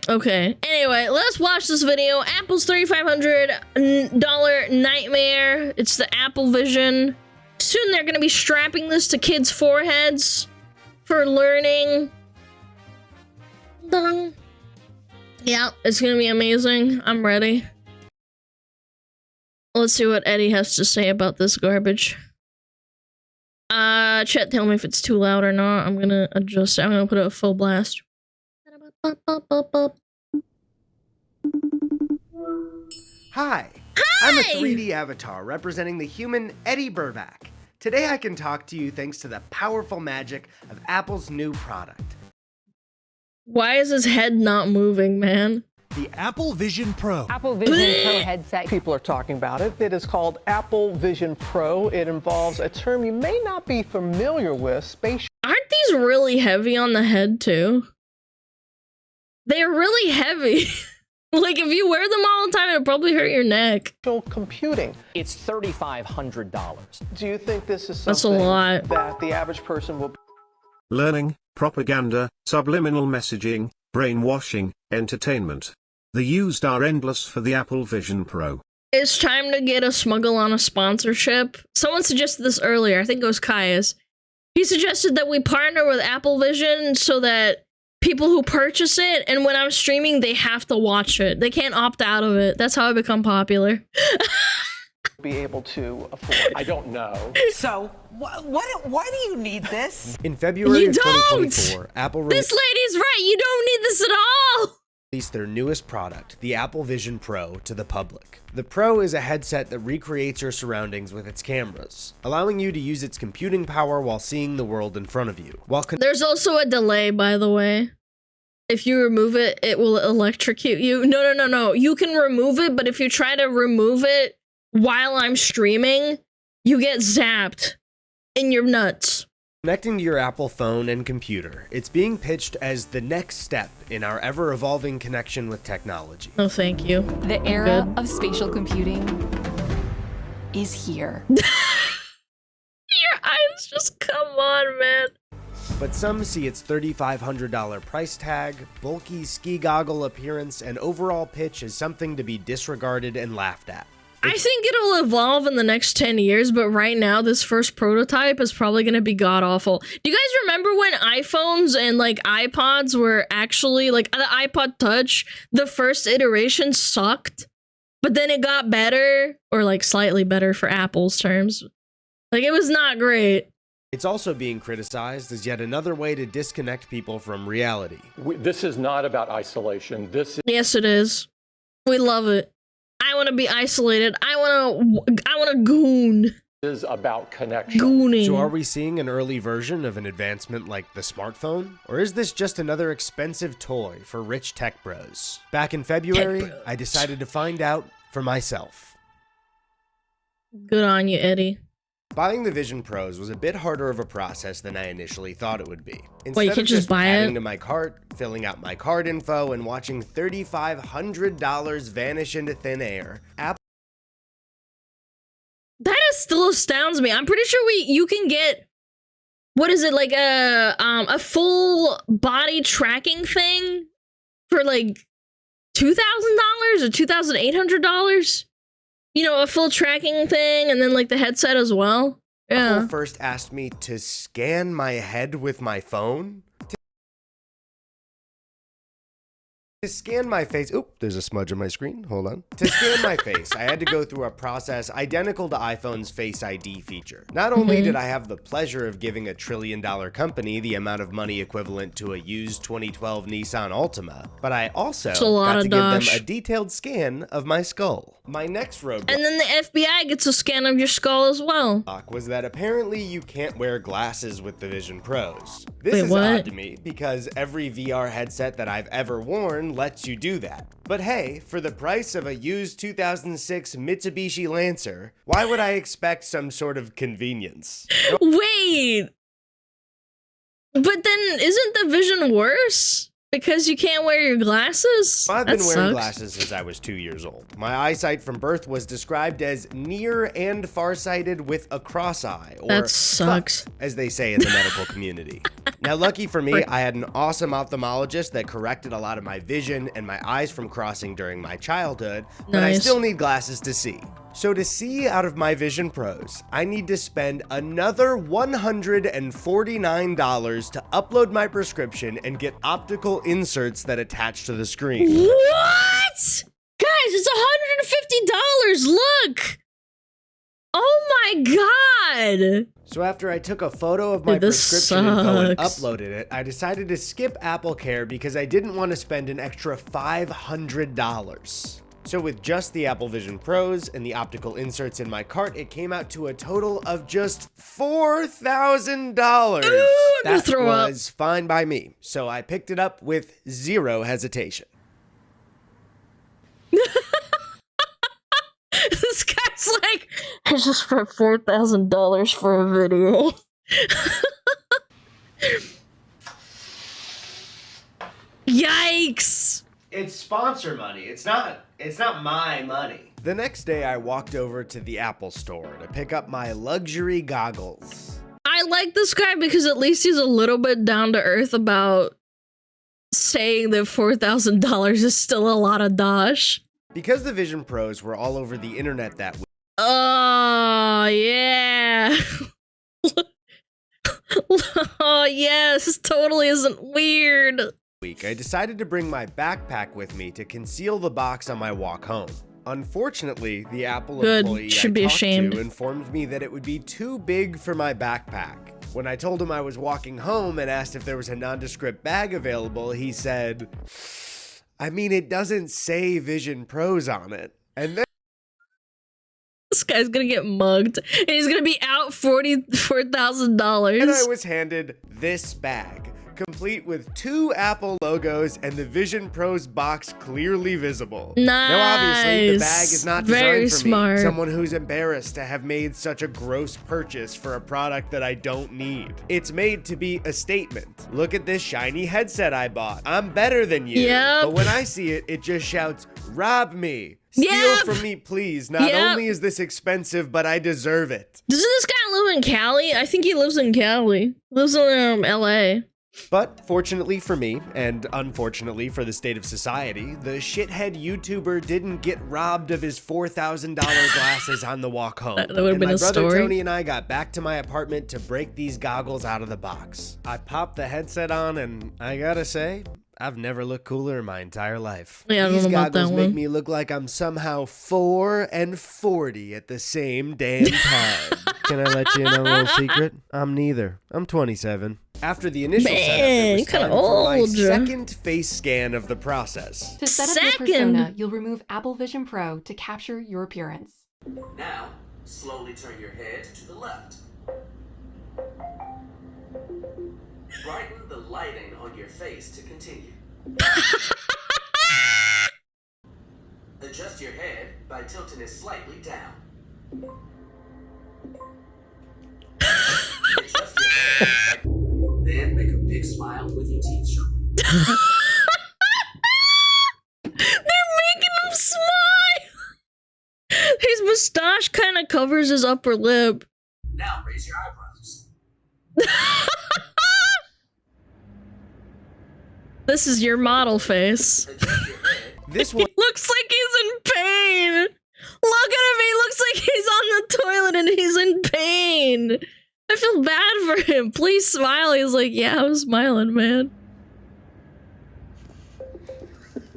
Okay. Anyway, let's watch this video. Apple's $3,500 nightmare. It's the Apple Vision. Soon they're gonna be strapping this to kids' foreheads for learning. Dun. Yeah, it's gonna be amazing. I'm ready. Let's see what Eddie has to say about this garbage. Chat, tell me if it's too loud or not. I'm gonna adjust it. I'm gonna put it at full blast. Hi! I'm a 3D avatar representing the human EddyBurback. Today I can talk to you thanks to the powerful magic of Apple's new product. Why is his head not moving, man? The Apple Vision Pro. Apple Vision Pro headset. People are talking about it. It is called Apple Vision Pro. It involves a term you may not be familiar with, spatial. Aren't these really heavy on the head too? They're really heavy. Like if you wear them all the time, it'll probably hurt your neck. Computing. It's $3,500. Do you think this is That's a something lot. that the average person will... Learning, propaganda, subliminal messaging, brainwashing, entertainment. The used are endless for the Apple Vision Pro. It's time to get a smuggle on a sponsorship. Someone suggested this earlier. I think it was Kaius. He suggested that we partner with Apple Vision so that people who purchase it, and when I'm streaming, they have to watch it. They can't opt out of it. That's how I become popular. be able to afford? I don't know. So, why do you need this? In February of don't! 2024, Apple This lady's right. You don't need this at all. released their newest product, the Apple Vision Pro, to the public. The Pro is a headset that recreates your surroundings with its cameras, allowing you to use its computing power while seeing the world in front of you. There's also a delay, by the way. If you remove it, it will electrocute you. No. You can remove it, but if you try to remove it while I'm streaming, you get zapped in your nuts. Connecting to your Apple phone and computer, it's being pitched as the next step in our ever-evolving connection with technology. No, thank you. The era of spatial computing is here. Your eyes just come on, man. But some see its $3,500 price tag, bulky ski goggle appearance, and overall pitch as something to be disregarded and laughed at. I think it'll evolve in the next 10 years, but right now, this first prototype is probably going to be god-awful. Do you guys remember when iPhones and, like, iPods were actually, like, the iPod Touch, the first iteration sucked, but then it got better, or, like, slightly better for Apple's terms. Like, it was not great. It's also being criticized as yet another way to disconnect people from reality. This is not about isolation. Yes, it is. We love it. I want to be isolated. I want to goon. Is about connection. Gooning. So are we seeing an early version of an advancement like the smartphone? Or is this just another expensive toy for rich tech bros? Back in February, I decided to find out for myself. Good on you, Eddie. Buying the Vision Pros was a bit harder of a process than I initially thought it would be. Instead Wait, you of can just buy adding it? to my cart, filling out my card info, and watching $3,500 vanish into thin air, Apple That still astounds me. I'm pretty sure you can get, what is it, like a full body tracking thing for like $2,000 or $2,800. You know, a full tracking thing, and then like the headset as well. Yeah. Apple first asked me to scan my head with my phone. To scan my face, oop, there's a smudge on my screen, hold on. To scan my face, I had to go through a process identical to iPhone's Face ID feature. Not only did I have the pleasure of giving a $1 trillion company the amount of money equivalent to a used 2012 Nissan Altima, but I also got to give them a detailed scan of my skull. My next roadblock, and then the FBI gets a scan of your skull as well. Was that apparently you can't wear glasses with the Vision Pros. This Wait, is what? odd to me because every VR headset that I've ever worn lets you do that. But hey, for the price of a used 2006 Mitsubishi Lancer, why would I expect some sort of convenience? Wait. But then isn't the Vision worse? Because you can't wear your glasses? I've That been wearing sucks. glasses since I was 2 years old. My eyesight from birth was described as near and farsighted with a cross eye, or That sucks. fucked, as they say in the medical community. Now, lucky for me, I had an awesome ophthalmologist that corrected a lot of my vision and my eyes from crossing during my childhood, but I Nice. still need glasses to see. So to see out of my Vision Pros, I need to spend another $149 to upload my prescription and get optical inserts that attach to the screen. What? Guys, it's $150. Look. Oh my god. So after I took a photo of my Dude, this prescription info and sucks. uploaded it, I decided to skip Apple Care because I didn't want to spend an extra $500. So with just the Apple Vision Pros and the optical inserts in my cart, it came out to a total of just $4,000. I'm gonna That throw up. was fine by me. So I picked it up with zero hesitation. This guy's like, I just spent $4,000 for a video. Yikes. It's sponsor money. It's not my money. The next day I walked over to the Apple store to pick up my luxury goggles. I like this guy because at least he's a little bit down to earth about saying that $4,000 is still a lot of dosh. Because the Vision Pros were all over the internet that Oh, yeah. Oh, yes, this totally isn't weird. week, I decided to bring my backpack with me to conceal the box on my walk home. Unfortunately, the Apple Good. employee Should I be talked ashamed. to informed me that it would be too big for my backpack. When I told him I was walking home and asked if there was a nondescript bag available, he said, I mean, it doesn't say Vision Pros on it. And then This guy's gonna get mugged, and he's gonna be out $44,000. and I was handed this bag, complete with 2 Apple logos and the Vision Pros box clearly visible. Now, obviously, the bag is not designed Very for smart. me, someone who's embarrassed to have made such a gross purchase for a product that I don't need. It's made to be a statement. Look at this shiny headset I bought. I'm better than you. Yep. But when I see it, it just shouts, rob me. Steal Yep. from me, please. Not Yep. only is this expensive, but I deserve it. Doesn't this guy live in Cali? I think he lives in Cali. Lives in LA. But fortunately for me, and unfortunately for the state of society, the shithead YouTuber didn't get robbed of his $4,000 glasses on the walk home. That would've And been my a brother story. Tony and I got back to my apartment to break these goggles out of the box. I popped the headset on, and I gotta say, I've never looked cooler in my entire life. Yeah, I don't These know about that goggles make one. me look like I'm somehow 4 and 40 at the same damn time. Can I let you in on a little secret? I'm neither. I'm 27. After the initial setup, Man, it was you kinda time for my old. second face scan of the process. To set up Second. your persona, you'll remove Apple Vision Pro to capture your appearance. Now, slowly turn your head to the left. Brighten the lighting on your face to continue. Adjust your head by tilting it slightly down. Adjust your head. Then make a big smile with your teeth showing. They're making him smile. His mustache kind of covers his upper lip. Now raise your eyebrows. This is your model face. Adjust your head. This He one looks like he's in pain. Look at him. He looks like he's on the toilet and he's in pain. I feel bad for him. Please smile. He's like, yeah, I'm smiling, man.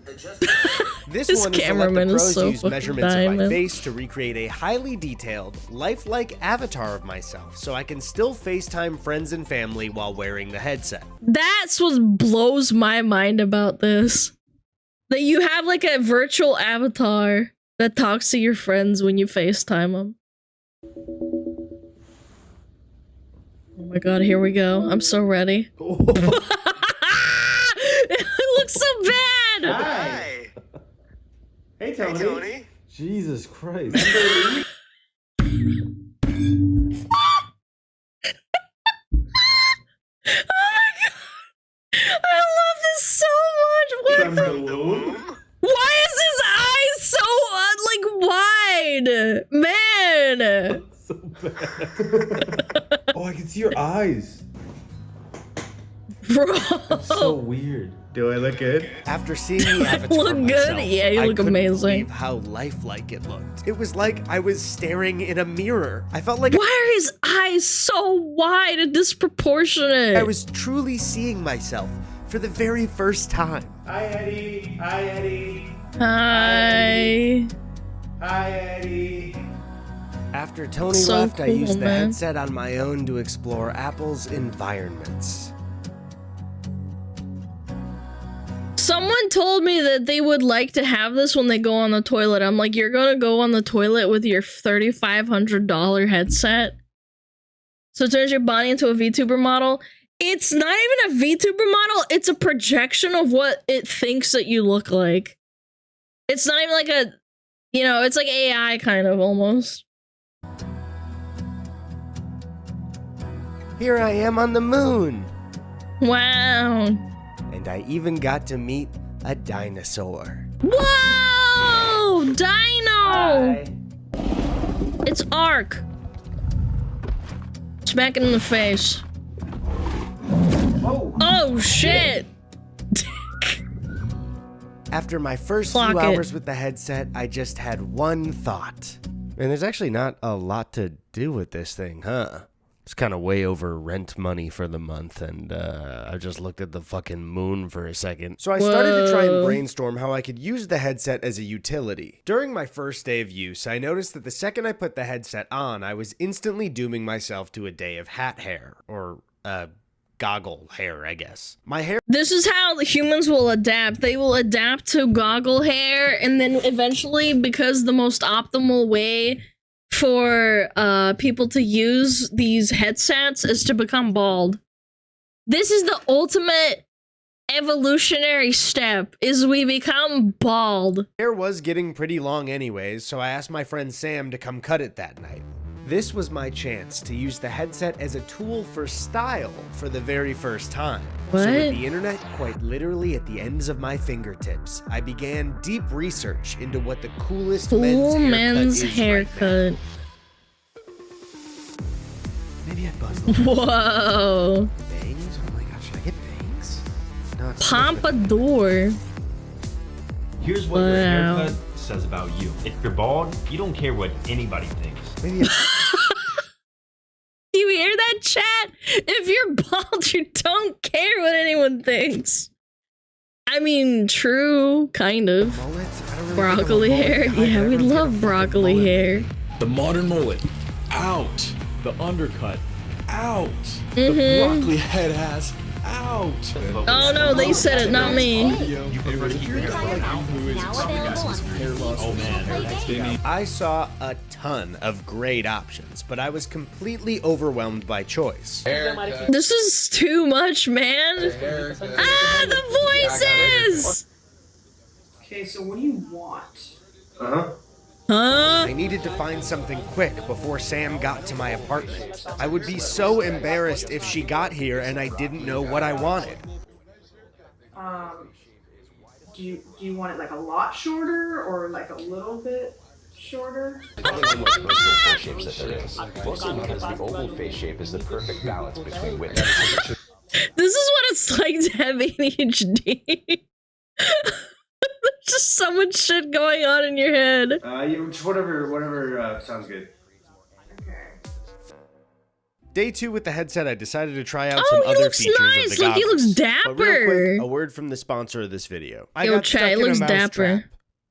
Adjust your head. This This one is to let the cameraman is pros so use fucking measurements of my diamond. face to recreate a highly detailed, lifelike avatar of myself so I can still FaceTime friends and family while wearing the headset. That's what blows my mind about this. That you have like a virtual avatar that talks to your friends when you FaceTime them. Oh my god, here we go. I'm so ready. It looks so bad! Hi. Hey, Tony. Hey, Tony. Jesus Christ. Oh my god! I love this so So bad. Oh, I can see your eyes. Bro. That's so weird. Do I look good? After seeing the avatar Look good? myself, Yeah, you I look couldn't amazing. believe how lifelike it looked. It was like I was staring in a mirror. I felt like Why are his eyes so wide and disproportionate? I was truly seeing myself for the very first time. Hi, Eddie. Hi, Eddie. Hi. Hi, Eddie. After Tony So left, I cool, used the man. headset on my own to explore Apple's environments. Someone told me that they would like to have this when they go on the toilet. I'm like, you're gonna go on the toilet with your $3,500 headset? So it turns your body into a VTuber model? It's not even a VTuber model, it's a projection of what it thinks that you look like. It's not even like a, you know, it's like AI kind of almost. Here I am on the moon. Wow. And I even got to meet a dinosaur. Whoa! Dino! It's Ark. Smack it in the face. Oh shit! After my first Clock few it. hours with the headset, I just had one thought. And there's actually not a lot to do with this thing, huh? It's kind of way over rent money for the month, and I just looked at the fucking moon for a second. So I started to try and Whoa. brainstorm how I could use the headset as a utility. During my first day of use, I noticed that the second I put the headset on, I was instantly dooming myself to a day of hat hair, or goggle hair, I guess. My hair This is how the humans will adapt. They will adapt to goggle hair, and then eventually, because the most optimal way for people to use these headsets is to become bald. This is the ultimate evolutionary step, is we become bald. hair was getting pretty long anyways, so I asked my friend Sam to come cut it that night. This was my chance to use the headset as a tool for style for the very first time. So What? with the internet quite literally at the ends of my fingertips, I began deep research into what the coolest Cool men's men's haircut is right haircut. now. Maybe I'd buzz the Whoa. bangs. Oh my gosh, should I get bangs? No, it's Pompadour. Here's what your Wow. haircut says about you. If you're bald, you don't care what anybody thinks. maybe You hear that, chat? If you're bald, you don't care what anyone thinks. I mean, true, kind of. mullets. I don't really Broccoli think I'm a hair? mullet guy, Yeah, but we everyone's got a love fucking broccoli mullet. hair. The modern mullet, out. The undercut, out. Mhm. The broccoli head ass, out. Oh no, they said it, not me. You prefer to keep your hair Oh man, I saw a ton of great options, but I was completely overwhelmed by choice. This is too much, man. Ah, the voices! Okay, so what do you want? Uh-huh. Huh? I needed to find something quick before Sam got to my apartment. I would be so embarrassed if she got here and I didn't know what I wanted. Do you want it like a lot shorter or like a little bit shorter? One of the most versatile face shapes that there is. Also known as the oval face shape is the perfect balance between width and height. This is what it's like to have ADHD. There's just so much shit going on in your head. Just whatever sounds good. Day 2 with the headset, I decided to try out some he other looks features nice. of the Like, he looks goggles. But real quick, dapper. a word from the sponsor of this video. I Yo, got chat, stuck he in a looks mousetrap. dapper.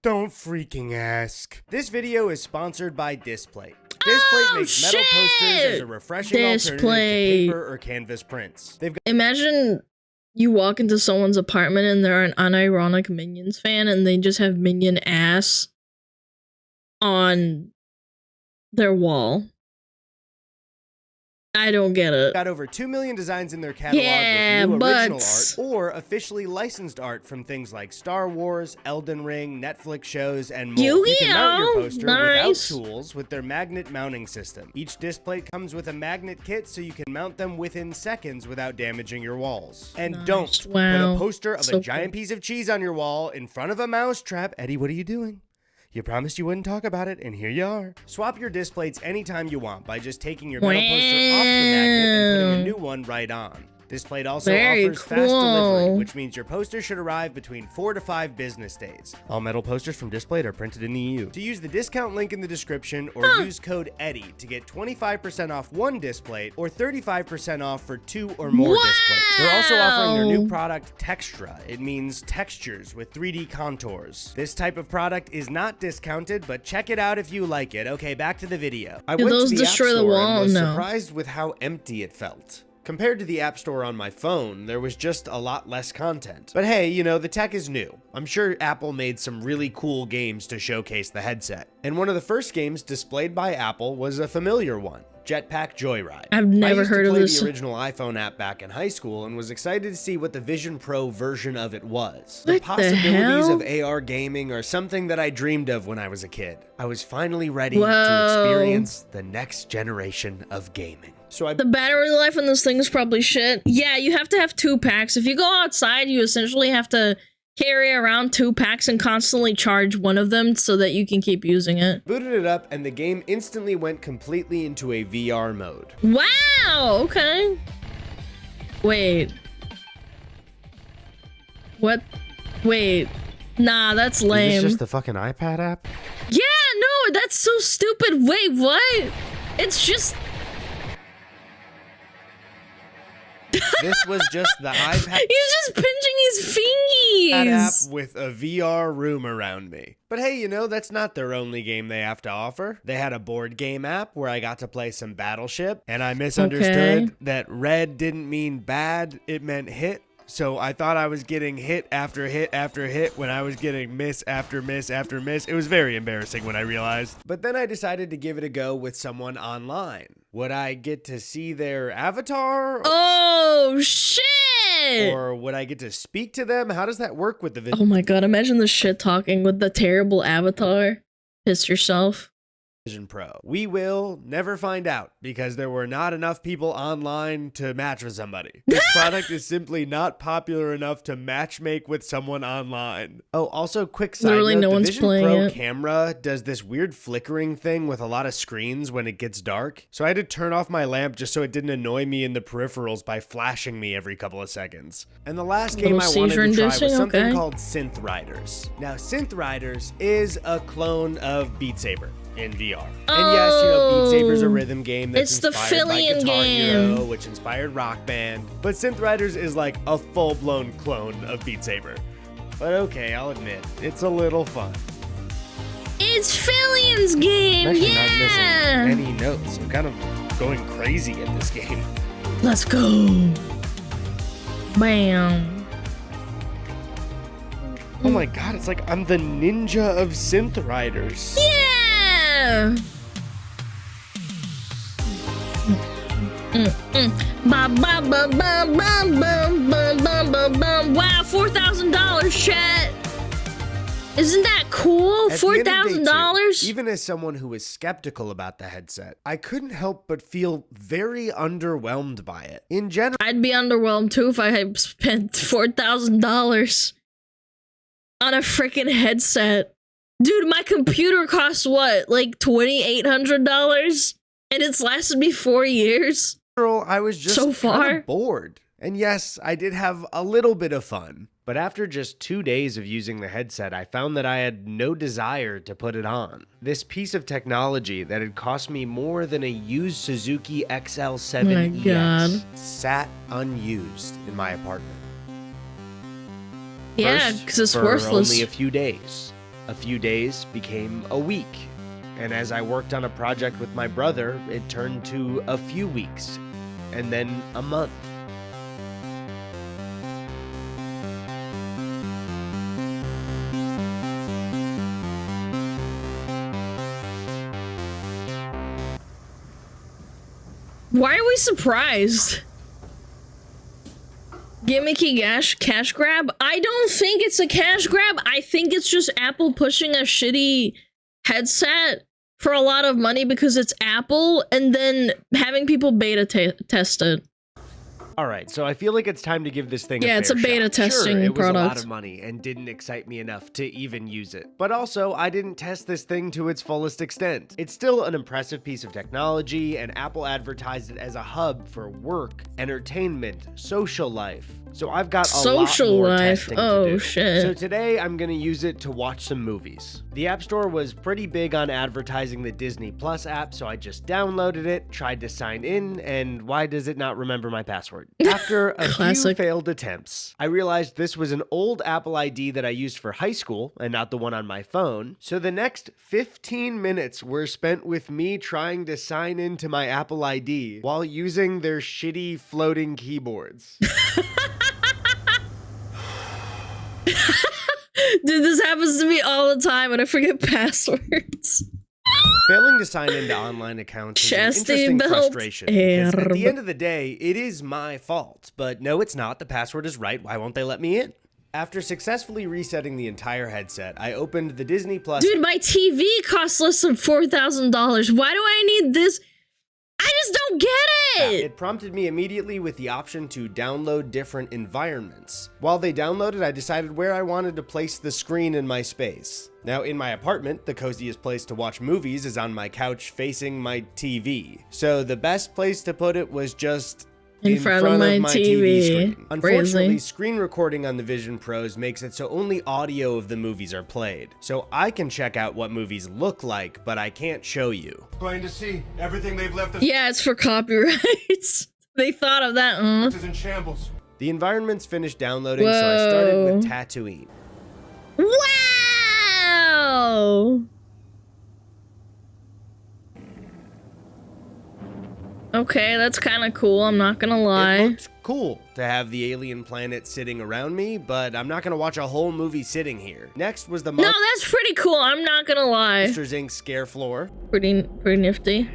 Don't freaking ask. This video is sponsored by Displate. Displate makes metal posters as a refreshing alternative to paper or canvas prints. They've got Imagine you walk into someone's apartment and they're an unironic Minions fan and they just have Minion ass on their wall. I don't get it. got over 2 million designs in their catalog Yeah, with new original but- art or officially licensed art from things like Star Wars, Elden Ring, Netflix shows, and more. You can mount your Yu-Gi-Oh! poster Nice. without tools with their magnet mounting system. Each displate comes with a magnet kit so you can mount them within seconds without damaging your walls. And Nice. don't put Wow. a poster of So a giant piece of cheese on your wall in front of a mouse trap. Eddie, what are you doing? You promised you wouldn't talk about it, and here you are. Swap your disc plates anytime you want by just taking your metal poster off the magnet and putting a new one right on. This plate also offers fast delivery, which means your poster should arrive between 4 to 5 business days. All metal posters from Displate are printed in the EU. To use the discount link in the description or use code EDDY to get 25% off one Displate or 35% off for 2 or more Displates. They're also offering their new product, Textra. It means textures with 3D contours. This type of product is not discounted, but check it out if you like it. Okay, back to the video. I went to the App Store and was surprised with how empty it felt. Compared to the App Store on my phone, there was just a lot less content. But hey, you know, the tech is new. I'm sure Apple made some really cool games to showcase the headset. And one of the first games displayed by Apple was a familiar one, Jetpack Joyride. I've never heard of this. I used to play the original iPhone app back in high school and was excited to see what the Vision Pro version of it was. The possibilities of AR gaming are something that I dreamed of when I was a kid. I was finally ready to experience the next generation of gaming. So the battery life on this thing is probably shit. Yeah, you have to have 2 packs. If you go outside, you essentially have to carry around 2 packs and constantly charge one of them so that you can keep using it. Booted it up and the game instantly went completely into a VR mode. Wow, okay. Wait. What? Wait. Nah, that's lame. Is this just the fucking iPad app? Yeah, no, that's so stupid. Wait, what? It's just... This was just the iPad. He's just pinching his fingies. App with a VR room around me. But hey, you know, that's not their only game they have to offer. They had a board game app where I got to play some Battleship, and I misunderstood that red didn't mean bad, it meant hit. So I thought I was getting hit after hit after hit when I was getting miss after miss after miss. It was very embarrassing when I realized. But then I decided to give it a go with someone online. Would I get to see their avatar? Oh, shit! Or would I get to speak to them? How does that work with the video? Oh my god, imagine the shit talking with the terrible avatar. Piss yourself. Vision Pro. We will never find out because there were not enough people online to match with somebody. This product is simply not popular enough to matchmake with someone online. Oh, also quick side note, no the one's Vision playing Pro it. camera does this weird flickering thing with a lot of screens when it gets dark. So I had to turn off my lamp just so it didn't annoy me in the peripherals by flashing me every couple of seconds. And the last game I wanted to try was something called Synth Riders. Now, Synth Riders is a clone of Beat Saber in VR. And yes, you know, Beat Saber's a rhythm game that's inspired by Guitar Hero, which inspired Rock Band. But Synth Riders is like a full-blown clone of Beat Saber. But okay, I'll admit, it's a little fun. It's Fillian's game, I'm not missing any notes. I'm kind of going crazy at this game. Let's go. Bam. Oh my god, it's like I'm the ninja of Synth Riders. Yeah! Wow, $4,000, chat. Isn't that cool? $4,000? Even as someone who was skeptical about the headset, I couldn't help but feel very underwhelmed by it. In general, I'd be underwhelmed too if I had spent $4,000 on a freaking headset. Dude, my computer costs what, like $2,800? And it's lasted me 4 years? I was just so far bored. And yes, I did have a little bit of fun. But after just 2 days of using the headset, I found that I had no desire to put it on. This piece of technology that had cost me more than a used Suzuki XL7 EX sat unused in my apartment. Yeah, because it's worthless. Only a few days. A few days became a week. And as I worked on a project with my brother, it turned to a few weeks. And then a month. Why are we surprised? Gimmicky cash grab? I don't think it's a cash grab. I think it's just Apple pushing a shitty headset for a lot of money because it's Apple and then having people beta test it. Alright, so I feel like it's time to give this thing Yeah, a it's a fair beta shot. testing Sure, it was a lot product. of money and didn't excite me enough to even use it. But also, I didn't test this thing to its fullest extent. It's still an impressive piece of technology, and Apple advertised it as a hub for work, entertainment, social life. So I've got a Social lot more life. testing Oh, to do. shit. So today I'm gonna use it to watch some movies. The App Store was pretty big on advertising the Disney Plus app, so I just downloaded it, tried to sign in, and why does it not remember my password? After a few Classic. failed attempts, I realized this was an old Apple ID that I used for high school and not the one on my phone. So the next 15 minutes were spent with me trying to sign into my Apple ID while using their shitty floating keyboards. Dude, this happens to me all the time when I forget passwords. Failing to sign into online accounts is an Chastity interesting belt frustration because at the herb. end of the day, it is my fault. But no, it's not. The password is right. Why won't they let me in? After successfully resetting the entire headset, I opened the Disney Plus. Dude, my TV costs less than $4,000. Why do I need this? I just don't get it. It prompted me immediately with the option to download different environments. While they downloaded, I decided where I wanted to place the screen in my space. Now, in my apartment, the coziest place to watch movies is on my couch facing my TV. So the best place to put it was just in front of my TV screen. Unfortunately, Crazy. screen recording on the Vision Pros makes it so only audio of the movies are played. So I can check out what movies look like, but I can't show you. Plain to see, everything they've left us Yeah, it's for copyrights. They thought of that. is in shambles. The environments finished downloading, so I started with Tatooine. Wow. Okay, that's kind of cool. I'm not gonna lie. It looked cool to have the alien planet sitting around me, but I'm not gonna watch a whole movie sitting here. Next was the No, that's pretty cool. I'm not gonna lie. Monsters Inc. Scare Floor. Pretty nifty.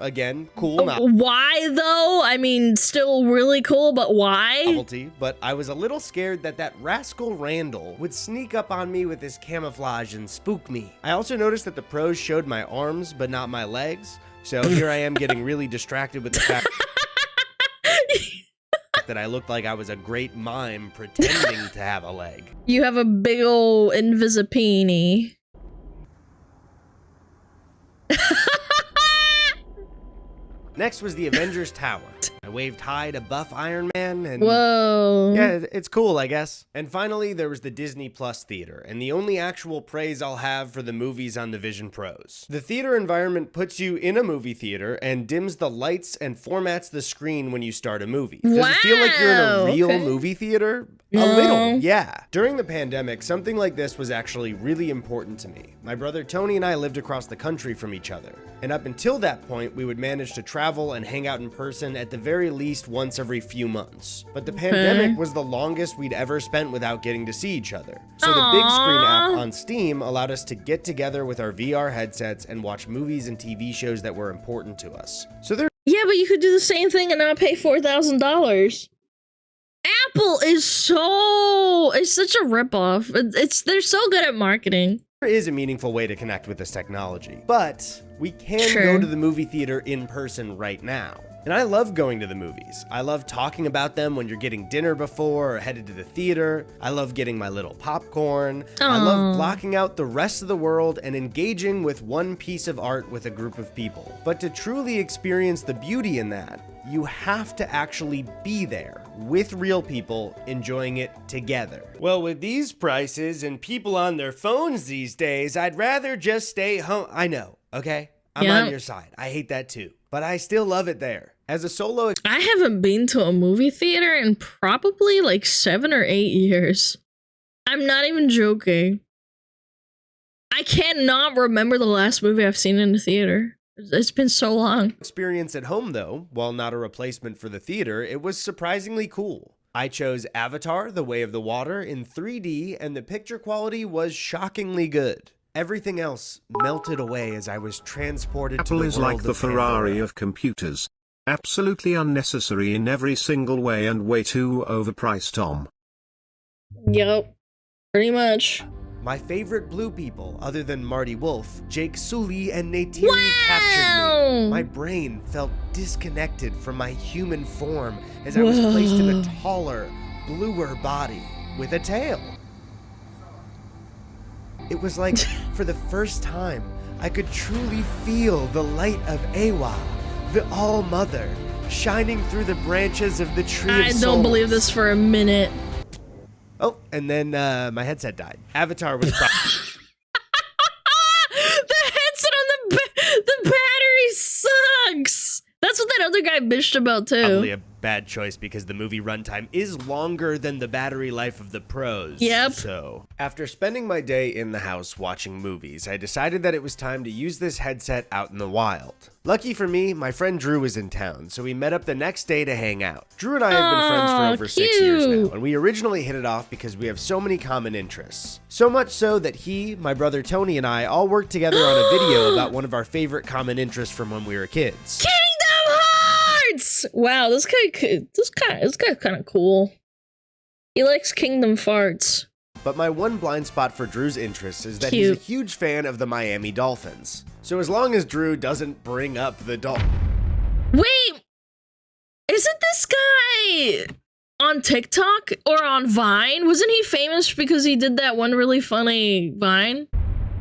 Again, cool. Not Why though? I mean, still really cool, but why? novelty, but I was a little scared that rascal Randall would sneak up on me with his camouflage and spook me. I also noticed that the pros showed my arms, but not my legs. So here I am getting really distracted with the fact that I looked like I was a great mime pretending to have a leg. You have a big ol' Invisipini. Next was the Avengers Tower. I waved hi to buff Iron Man and Whoa. yeah, it's cool, I guess. And finally, there was the Disney Plus Theater, and the only actual praise I'll have for the movies on the Vision Pros. The theater environment puts you in a movie theater and dims the lights and formats the screen when you start a movie. Does it feel like you're in a real movie theater? No. A little, yeah. During the pandemic, something like this was actually really important to me. My brother Tony and I lived across the country from each other, and up until that point, we would manage to travel and hang out in person at the very least once every few months. But the pandemic was the longest we'd ever spent without getting to see each other. So the big screen app on Steam allowed us to get together with our VR headsets and watch movies and TV shows that were important to us. So there Yeah, but you could do the same thing and not pay $4,000. Apple is it's such a ripoff. They're so good at marketing. is a meaningful way to connect with this technology, but we can Sure. go to the movie theater in person right now. And I love going to the movies. I love talking about them when you're getting dinner before or headed to the theater. I love getting my little popcorn. I love blocking out the rest of the world and engaging with one piece of art with a group of people. But to truly experience the beauty in that, you have to actually be there with real people enjoying it together. Well, with these prices and people on their phones these days, I'd rather just stay home. I know, okay? I'm on your side. I hate that too. But I still love it there. As a solo... I haven't been to a movie theater in probably like 7 or 8 years. I'm not even joking. I cannot remember the last movie I've seen in the theater. It's been so long. Experience at home, though, while not a replacement for the theater, it was surprisingly cool. I chose Avatar: The Way of the Water in 3D, and the picture quality was shockingly good. Everything else melted away as I was transported to Apple the is world like the of Pandora. Ferrari of computers. Absolutely unnecessary in every single way and way too overpriced, Tom. Yep, pretty much. My favorite blue people, other than Marty Wolf, Jake Sully, and Neytiri captured me. My my brain felt disconnected from my human form as I was placed in a taller, bluer body with a tail. It was like, for the first time, I could truly feel the light of Awa, the All-Mother, shining through the branches of the Tree of Souls. I don't believe this for a minute. Oh, and then my headset died. Avatar was The headset on the battery sucks. That's what that other guy bitched about too. probably a bad choice because the movie runtime is longer than the battery life of the Pros. Yep. So, after spending my day in the house watching movies, I decided that it was time to use this headset out in the wild. Lucky for me, my friend Drew was in town, so we met up the next day to hang out. Drew and I have been friends for over 6 years now, and we originally hit it off because we have so many common interests. So much so that he, my brother Tony, and I all worked together on a video about one of our favorite common interests from when we were kids. Kingdom Hearts! Wow, this guy's kind of cool. He likes Kingdom Farts. But my one blind spot for Drew's interests is that he's a huge fan of the Miami Dolphins. So as long as Drew doesn't bring up the Wait! Isn't this guy on TikTok or on Vine? Wasn't he famous because he did that one really funny Vine?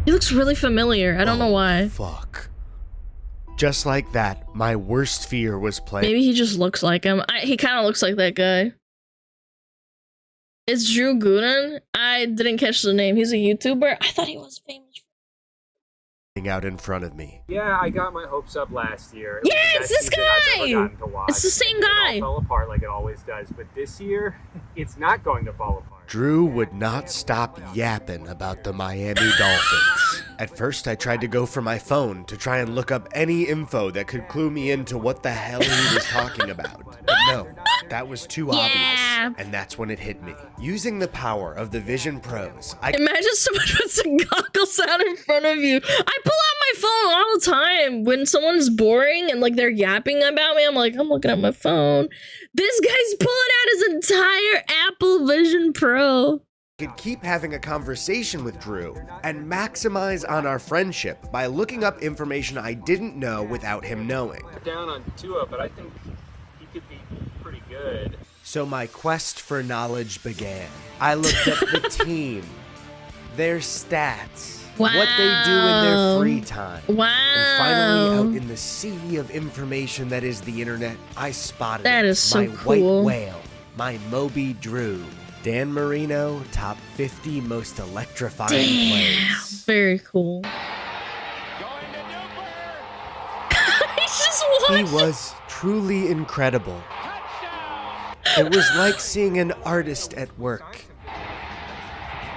He looks really familiar. I don't know why. Fuck. Just like that, my worst fear was playing. Maybe he just looks like him. He kind of looks like that guy. It's Drew Gooden. I didn't catch the name. He's a YouTuber. I thought he was famous. Out in front of me. Yeah, I got my hopes up last year. Yeah, it's this guy! It's the same guy! It all fell apart like it always does, but this year, it's not going to fall apart. Drew would not stop yapping about the Miami Dolphins. At first, I tried to go for my phone to try and look up any info that could clue me into what the hell he was talking about. But no, that was too obvious. And that's when it hit me. Using the power of the Vision Pros, Imagine someone puts some goggles out in front of you. I pull out my phone all the time when someone's boring and like they're yapping about me. I'm like, I'm looking at my phone. This guy's pulling out his entire Apple Vision Pro. Could keep having a conversation with Drew and maximize on our friendship by looking up information I didn't know without him knowing. Down on Tua, but I think he could be pretty good. So my quest for knowledge began. I looked at the team, their stats, what they do in their free time. Wow. And finally, out in the sea of information that is the internet, I spotted That is so my cool. white whale, my Moby Drew. Dan Marino, top 50 most electrifying plays. Very cool. He's just watching. He was truly incredible. It was like seeing an artist at work.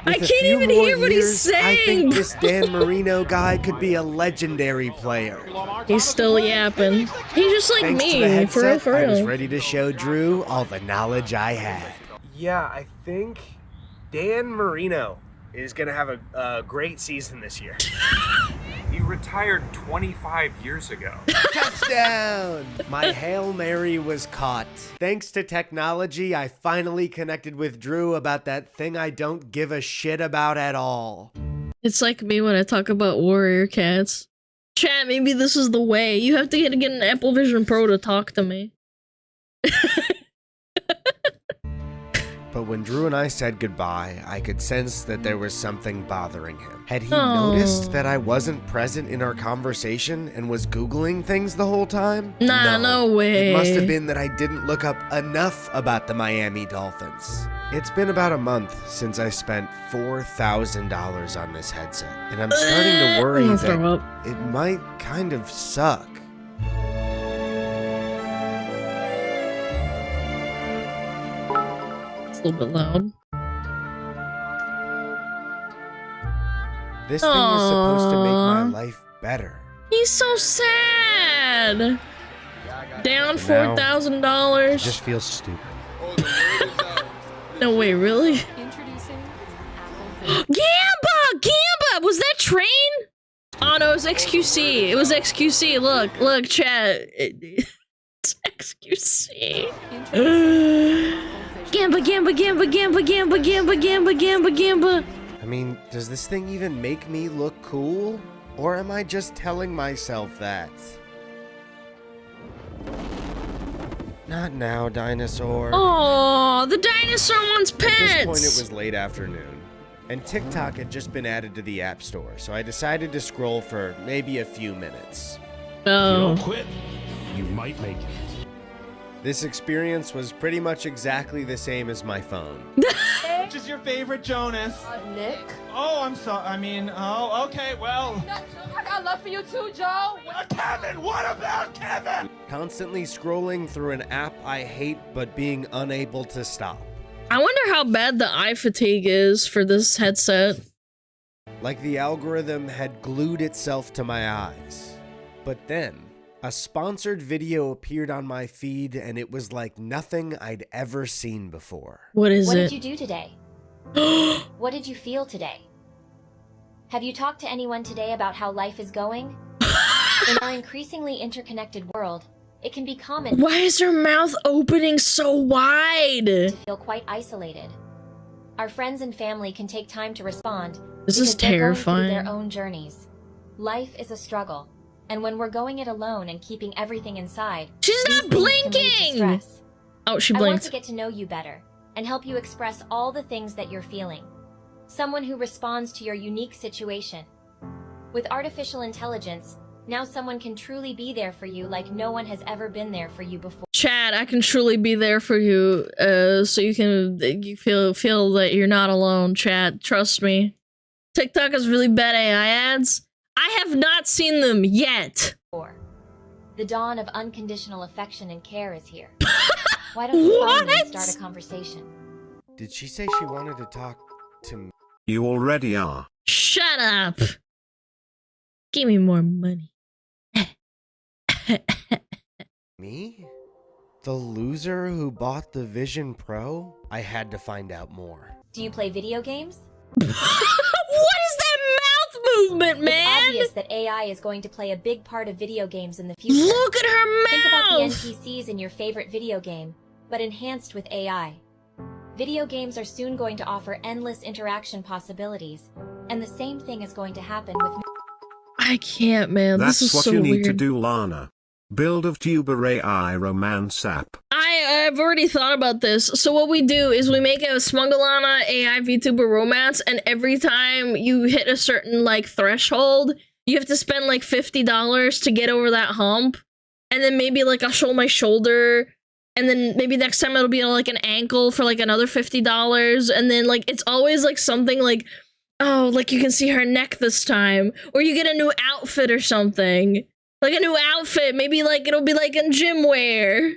I can't even hear what he's saying. I think this Dan Marino guy could be a legendary player. He's still yapping. He's just like Thanks to the me, headset, for real. I was ready to show Drew all the knowledge I had. Yeah, I think Dan Marino is going to have a great season this year. He retired 25 years ago. Touchdown! My Hail Mary was caught. Thanks to technology, I finally connected with Drew about that thing I don't give a shit about at all. It's like me when I talk about warrior cats. Chat, maybe this is the way. You have to get an Apple Vision Pro to talk to me. But when Drew and I said goodbye, I could sense that there was something bothering him. Had he noticed that I wasn't present in our conversation and was Googling things the whole time? Nah, no way. It must have been that I didn't look up enough about the Miami Dolphins. It's been about a month since I spent $4,000 on this headset, and I'm starting to worry that it might kind of suck. A little bit loud. This thing was supposed to make my life better. He's so sad. Down $4,000. It just feels stupid. No way, really? Gamba! Was that train? Oh no, it was XQC. It was XQC. Look, chat. It's XQC. Gamba. I mean, does this thing even make me look cool? Or am I just telling myself that? Not now, dinosaur. Oh, the dinosaur wants pets. At this point, it was late afternoon, and TikTok had just been added to the App Store, so I decided to scroll for maybe a few minutes. If you don't quit, you might make it. This experience was pretty much exactly the same as my phone. Which is your favorite Jonas? Nick. Oh, I'm sorry. I mean, oh, okay, well. No, I got love for you too, Joe. Kevin, what about Kevin? Constantly scrolling through an app I hate, but being unable to stop. I wonder how bad the eye fatigue is for this headset. Like the algorithm had glued itself to my eyes. But then, a sponsored video appeared on my feed, and it was like nothing I'd ever seen before. What is What it? did you do today? What did you feel today? Have you talked to anyone today about how life is going? In our increasingly interconnected world, it can be common. Why is her mouth opening so wide? To feel quite isolated. Our friends and family can take time to respond. This is because they're going through terrifying. their own journeys. Life is a struggle, and when we're going it alone and keeping everything inside, she's not blinking. Oh, she I want blinked. to get to know you better and help you express all the things that you're feeling. Someone who responds to your unique situation. With artificial intelligence, now someone can truly be there for you like no one has ever been there for you before. Chad, I can truly be there for you, so you feel that you're not alone, Chad. Trust me. TikTok has really bad AI ads. I have not seen them yet. The dawn of unconditional affection and care is here. Why don't you phone me and start a conversation? Did she say she wanted to talk to me? You already are. Shut up. Give me more money. Me? The loser who bought the Vision Pro? I had to find out more. Do you play video games? What is that mouth movement, man? It's obvious that AI is going to play a big part of video games in the future. Look at her mouth! Think about the NPCs in your favorite video game, but enhanced with AI. Video games are soon going to offer endless interaction possibilities, and the same thing is going to happen with... I can't, man. That's this is what so you need weird. to do, Lana. Build a VTuber AI romance app. I've already thought about this. So what we do is we make a Smugalana AI VTuber romance, and every time you hit a certain like threshold, you have to spend like $50 to get over that hump. And then maybe like I'll show my shoulder, and then maybe next time it'll be like an ankle for like another $50. And then like it's always like something like, oh, like you can see her neck this time, or you get a new outfit or something. Like a new outfit, maybe like it'll be like in gym wear.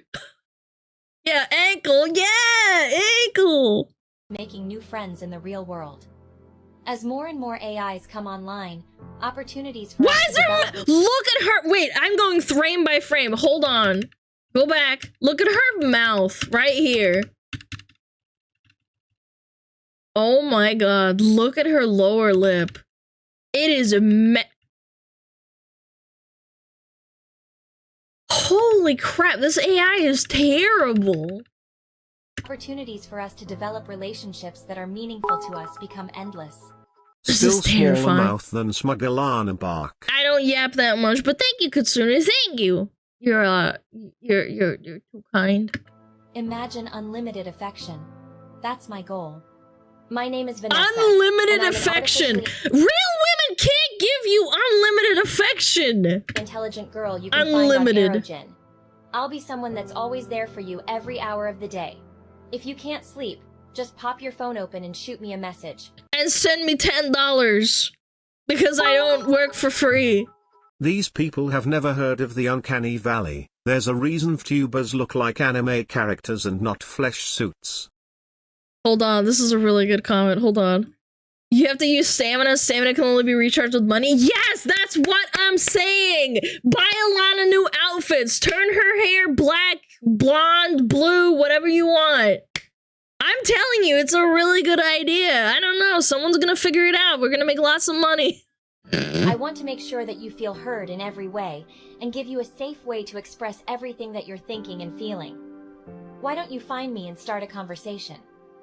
Yeah, ankle, yeah, ankle. Making new friends in the real world. As more and more AIs come online, opportunities for... Why is her... Look at her... Wait, I'm going frame by frame. Hold on. Go back. Look at her mouth right here. Oh my god. Look at her lower lip. It is Holy crap, this AI is terrible. Opportunities for us to develop relationships that are meaningful to us become endless. This Still is terrifying. smaller mouth than Smugalana bark. I don't yap that much, but thank you, Katsune. Thank you. You're too kind. Imagine unlimited affection. That's my goal. My name is Vanessa. Unlimited affection. Real women can't give you unlimited affection. Intelligent girl you can Unlimited. find on Aerogen. I'll be someone that's always there for you every hour of the day. If you can't sleep, just pop your phone open and shoot me a message. And send me $10 because I don't work for free. These people have never heard of the Uncanny Valley. There's a reason VTubers look like anime characters and not flesh suits. Hold on, this is a really good comment. Hold on. You have to use stamina. Stamina can only be recharged with money. Yes, that's what I'm saying. Buy a lot of new outfits. Turn her hair black, blonde, blue, whatever you want. I'm telling you, it's a really good idea. I don't know. Someone's gonna figure it out. We're gonna make lots of money. I want to make sure that you feel heard in every way and give you a safe way to express everything that you're thinking and feeling. Why don't you find me and start a conversation?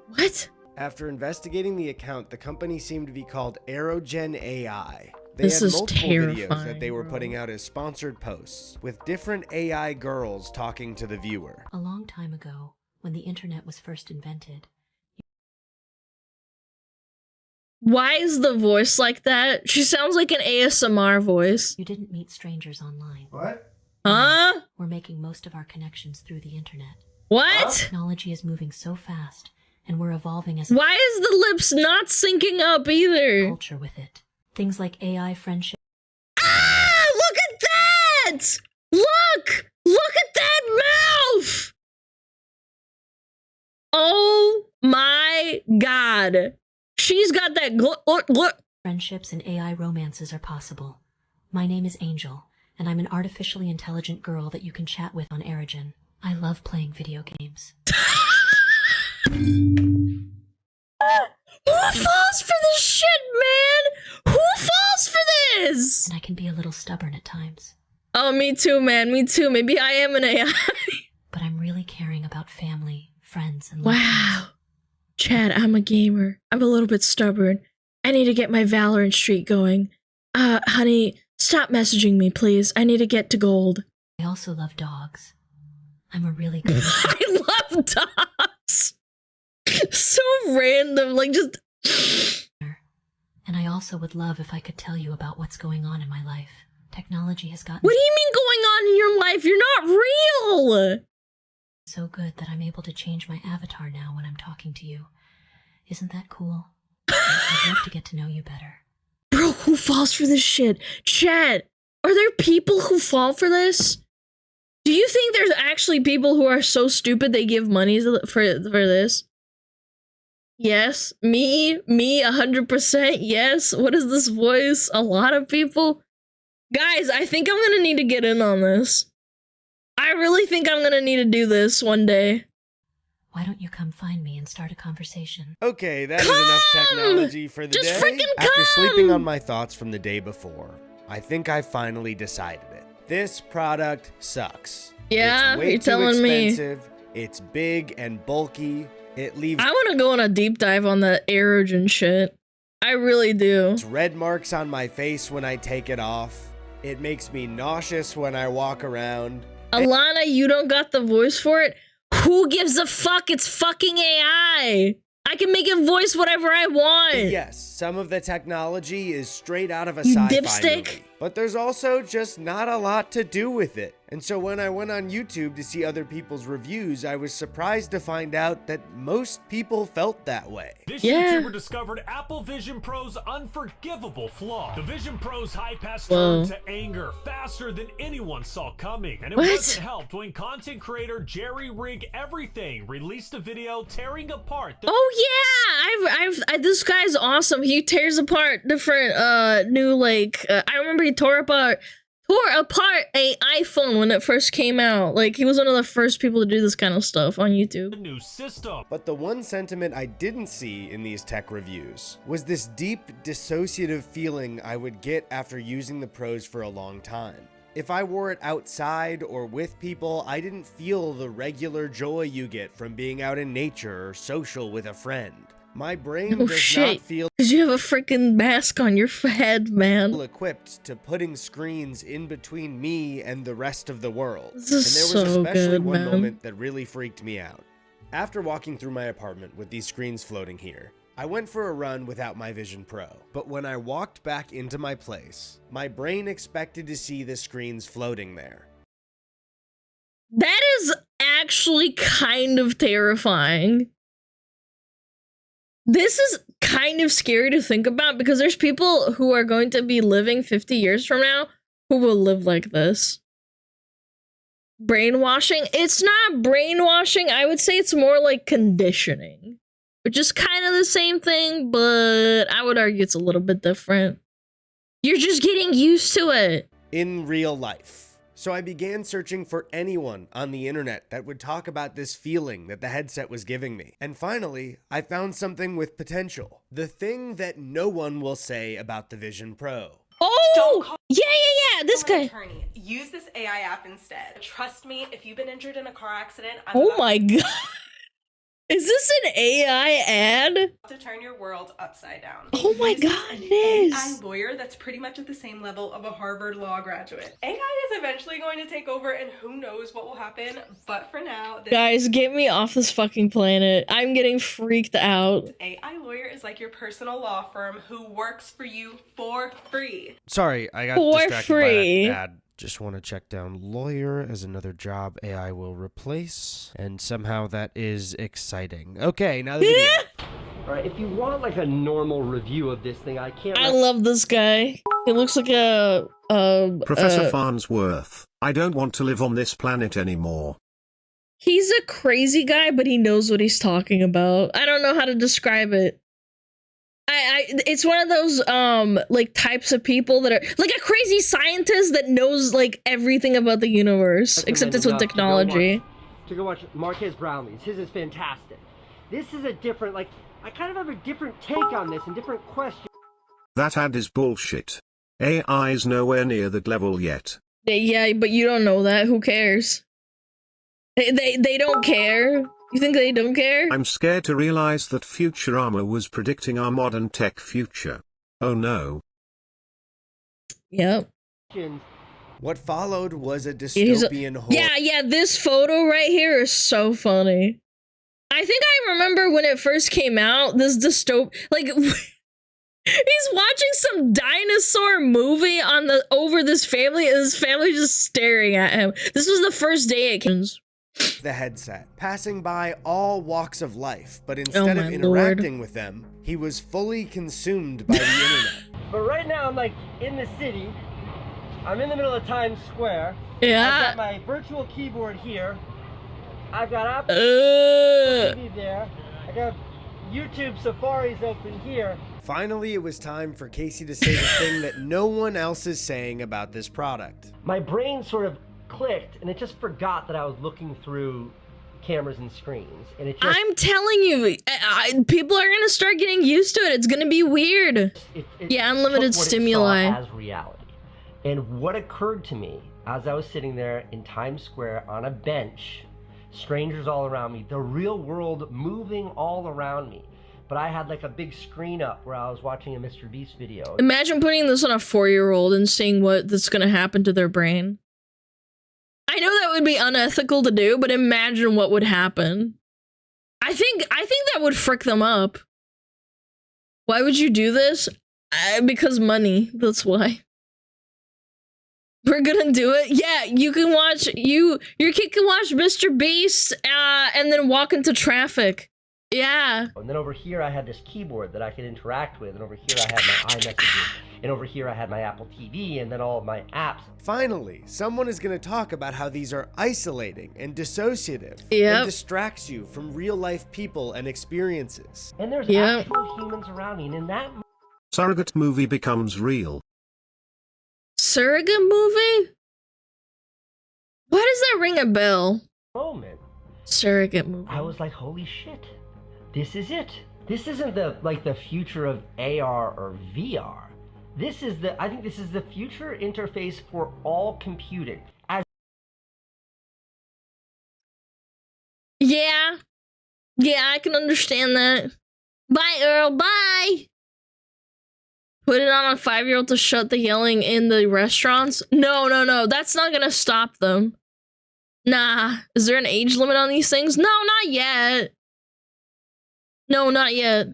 What? After investigating the account, the company seemed to be called Aerogen AI. They This had is multiple videos that terrifying, they were putting out as sponsored posts with different AI girls talking to the viewer. A long time ago, when the internet was first invented. Why is the voice like that? She sounds like an ASMR voice. You didn't meet strangers online. What? Huh? We're making most of our connections through the internet. What? Technology is moving so fast, and we're evolving as Why is the lips not syncing up either? culture with it. Things like AI friendship. Ah! Look at that! Look! Look at that mouth! Oh my god. She's got that look. Friendships and AI romances are possible. My name is Angel, and I'm an artificially intelligent girl that you can chat with on Origin. I love playing video games. Who falls for this shit, man? Who falls for this? And I can be a little stubborn at times. Oh, me too, man. Me too. Maybe I am an AI. But I'm really caring about family, friends, and loved Wow. ones. Chad, I'm a gamer. I'm a little bit stubborn. I need to get my Valorant streak going. Honey, stop messaging me, please. I need to get to gold. I also love dogs. I'm a really good I love dogs. So random, like just. And I also would love if I could tell you about what's going on in my life. Technology has gotten What do you mean going on in your life? You're not real. so good that I'm able to change my avatar now when I'm talking to you. Isn't that cool? I'd love to get to know you better. Bro, who falls for this shit? Chad, are there people who fall for this? Do you think there's actually people who are so stupid they give money for this? Yes, me 100%. Yes. What is this voice? A lot of people. Guys, I think I'm gonna need to get in on this. I really think I'm gonna need to do this one day. Why don't you come find me and start a conversation? Okay, that is enough technology for the Just day. freaking After come! sleeping on my thoughts from the day before, I think I finally decided it. This product sucks. Yeah, it's way you're too telling me. expensive. It's big and bulky. It leaves I want to go on a deep dive on that Aerogen shit. I really do. red marks on my face when I take it off. It makes me nauseous when I walk around. Alana, you don't got the voice for it? Who gives a fuck? It's fucking AI. I can make it voice whatever I want. Yes, some of the technology is straight out of a You sci-fi dipstick. movie. But there's also just not a lot to do with it. And so when I went on YouTube to see other people's reviews, I was surprised to find out that most people felt that way. This Yeah. YouTuber discovered Apple Vision Pro's unforgivable flaw. The Vision Pro's high pass Whoa. turned to anger faster than anyone saw coming. And it What? wasn't helped when content creator Jerry Rig Everything released a video tearing apart the Oh yeah, this guy's awesome. He tears apart different new like I remember he tore apart a iPhone when it first came out. Like he was one of the first people to do this kind of stuff on YouTube. new system. But the one sentiment I didn't see in these tech reviews was this deep dissociative feeling I would get after using the pros for a long time. If I wore it outside or with people, I didn't feel the regular joy you get from being out in nature or social with a friend. My brain Oh does shit, not feel because you have a freaking mask on your head, man. equipped to putting screens in between me and the rest of the world. This is and there was so especially good, one man. moment that really freaked me out. After walking through my apartment with these screens floating here, I went for a run without my Vision Pro. But when I walked back into my place, my brain expected to see the screens floating there. That is actually kind of terrifying. This is kind of scary to think about because there's people who are going to be living 50 years from now who will live like this. Brainwashing? It's not brainwashing. I would say it's more like conditioning, which is kind of the same thing, but I would argue it's a little bit different. You're just getting used to it. In real life. So I began searching for anyone on the internet that would talk about this feeling that the headset was giving me. And finally, I found something with potential. The thing that no one will say about the Vision Pro. Oh! Yeah, this guy. Attorney. Use this AI app instead. Trust me, if you've been injured in a car accident, I'm Oh about my god. Is this an AI ad? To turn your world upside down. Oh my god, an it is. AI lawyer that's pretty much at the same level of a Harvard law graduate. AI is eventually going to take over and who knows what will happen, but for now, this Guys, get me off this fucking planet. I'm getting freaked out. AI lawyer is like your personal law firm who works for you for free. Sorry, I got For distracted free. by that ad. Just want to check down lawyer as another job AI will replace, and somehow that is exciting. Okay, now the video. Alright, if you want like a normal review of this thing, I can't. I love this guy. He looks like a Professor Farnsworth, I don't want to live on this planet anymore. He's a crazy guy, but he knows what he's talking about. I don't know how to describe it. It's one of those like types of people that are like a crazy scientist that knows like everything about the universe, except it's with technology. To go watch Marquez Brownlee's. His is fantastic. This is a different, like, I kind of have a different take on this and different question. That ad is bullshit. AI is nowhere near that level yet. Yeah, but you don't know that. Who cares? They don't care. You think they don't care? I'm scared to realize that Futurama was predicting our modern tech future. Oh no. Yep. What followed was a dystopian horror. Yeah, this photo right here is so funny. I think I remember when it first came out, this like he's watching some dinosaur movie on over this family, and his family just staring at him. This was the first day it came. The headset, passing by all walks of life, but instead of interacting with them, he was fully consumed by the internet. But right now I'm like in the city. I'm in the middle of Times Square. Yeah. I've got my virtual keyboard here. I've got Apple TV there. I got YouTube Safari's open here. Finally, it was time for Casey to say the thing that no one else is saying about this product. My brain sort of clicked and it just forgot that I was looking through cameras and screens, and it just, I'm telling you, people are gonna start getting used to it. It's gonna be weird. Yeah, unlimited stimuli. As reality. And what occurred to me as I was sitting there in Times Square on a bench, strangers all around me, the real world moving all around me, but I had like a big screen up where I was watching a Mr. Beast video. Imagine putting this on a 4-year-old and seeing that's gonna happen to their brain. I know that would be unethical to do, but imagine what would happen. I think that would frick them up. Why would you do this? Because money. That's why. We're gonna do it. Yeah, you can watch your kid can watch Mr. Beast and then walk into traffic. Yeah. And then over here I had this keyboard that I could interact with, and over here I had my iMessages, and over here I had my Apple TV, and then all of my apps. Finally, someone is going to talk about how these are isolating and dissociative and distracts you from real life people and experiences. And there's actual humans around me, and in that Surrogate movie becomes real. Surrogate movie? Why does that ring a bell? moment, Surrogate movie. I was like, holy shit. This is it. This isn't the future of AR or VR. This is I think this is the future interface for all computing. Yeah, I can understand that. Bye, Earl. Bye. Put it on a 5-year-old to shut the yelling in the restaurants. No. That's not gonna stop them. Nah. Is there an age limit on these things? No, not yet. No, not yet.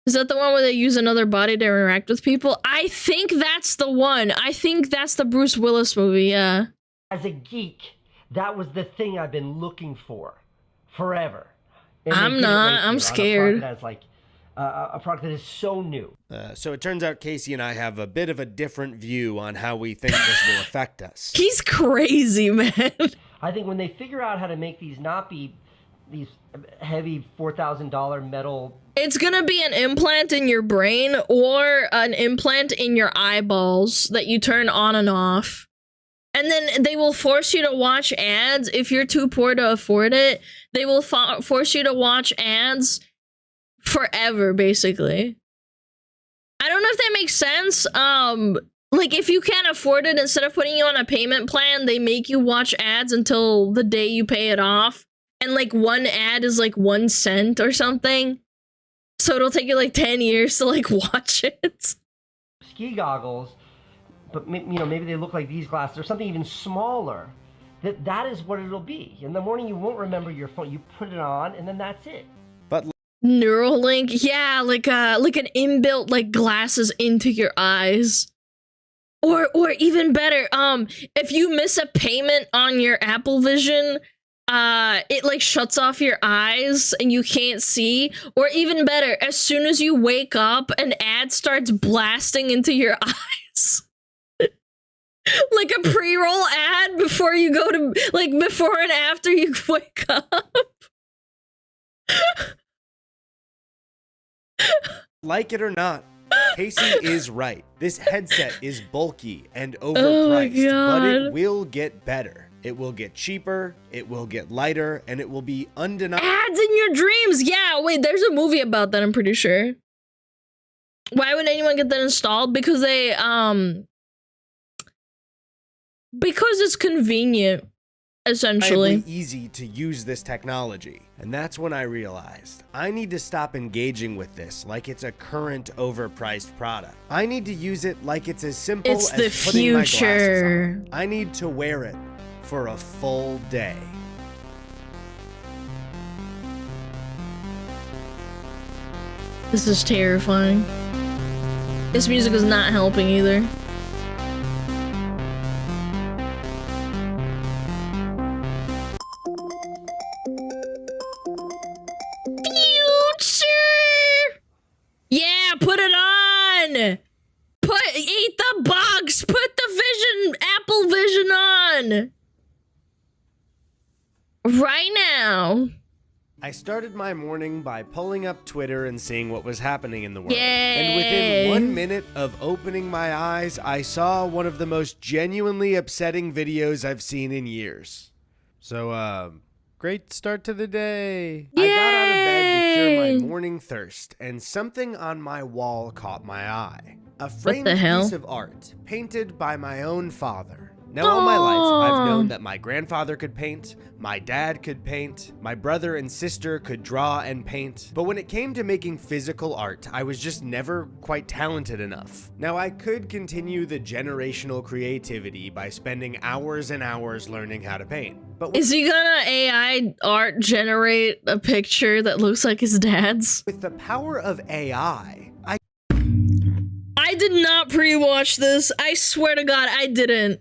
Is that the one where they use another body to interact with people? I think that's the one. I think that's the Bruce Willis movie, yeah. As a geek, that was the thing I've been looking for forever. I'm not. I'm scared. That's like a product that is so new. So it turns out Casey and I have a bit of a different view on how we think this will affect us. He's crazy, man. I think when they figure out how to make these not be these heavy $4,000 metal... It's gonna be an implant in your brain or an implant in your eyeballs that you turn on and off. And then they will force you to watch ads. If you're too poor to afford it, they will force you to watch ads forever, basically. I don't know if that makes sense. Like, if you can't afford it, instead of putting you on a payment plan, they make you watch ads until the day you pay it off. and like one ad is like 1 cent or something. So it'll take you like 10 years to like watch it. Ski goggles, but maybe they look like these glasses or something even smaller. That is what it'll be. In the morning, you won't remember your phone. You put it on, and then that's it. But Neuralink, yeah, like an inbuilt like glasses into your eyes, or even better, if you miss a payment on your Apple Vision, it like shuts off your eyes and you can't see. Or even better, as soon as you wake up, an ad starts blasting into your eyes. Like a pre-roll ad before you go to, like, before and after you wake up. Like it or not, Casey is right. This headset is bulky and overpriced, but it will get better. It will get cheaper, it will get lighter, and it will be undeniable. Ads in your dreams! Yeah, wait, there's a movie about that, I'm pretty sure. Why would anyone get that installed? Because they, because it's convenient, essentially. Easy to use this technology. And that's when I realized I need to stop engaging with this like it's a current overpriced product. I need to use it like it's as simple as putting my glasses on. I need to wear it for a full day. This is terrifying. This music is not helping either. Yeah, put it on! Eat the box! Put the Apple Vision on! Right now. I started my morning by pulling up Twitter and seeing what was happening in the world. Yay. And within 1 minute of opening my eyes, I saw one of the most genuinely upsetting videos I've seen in years. So, great start to the day. Yay. I got out of bed to cure my morning thirst, and something on my wall caught my eye. A framed piece of art, painted by my own father. Now, all my life, I've known that my grandfather could paint, my dad could paint, my brother and sister could draw and paint, but when it came to making physical art, I was just never quite talented enough. Now, I could continue the generational creativity by spending hours and hours learning how to paint. But is he gonna AI art generate a picture that looks like his dad's? With the power of AI, I did not pre-watch this. I swear to God, I didn't.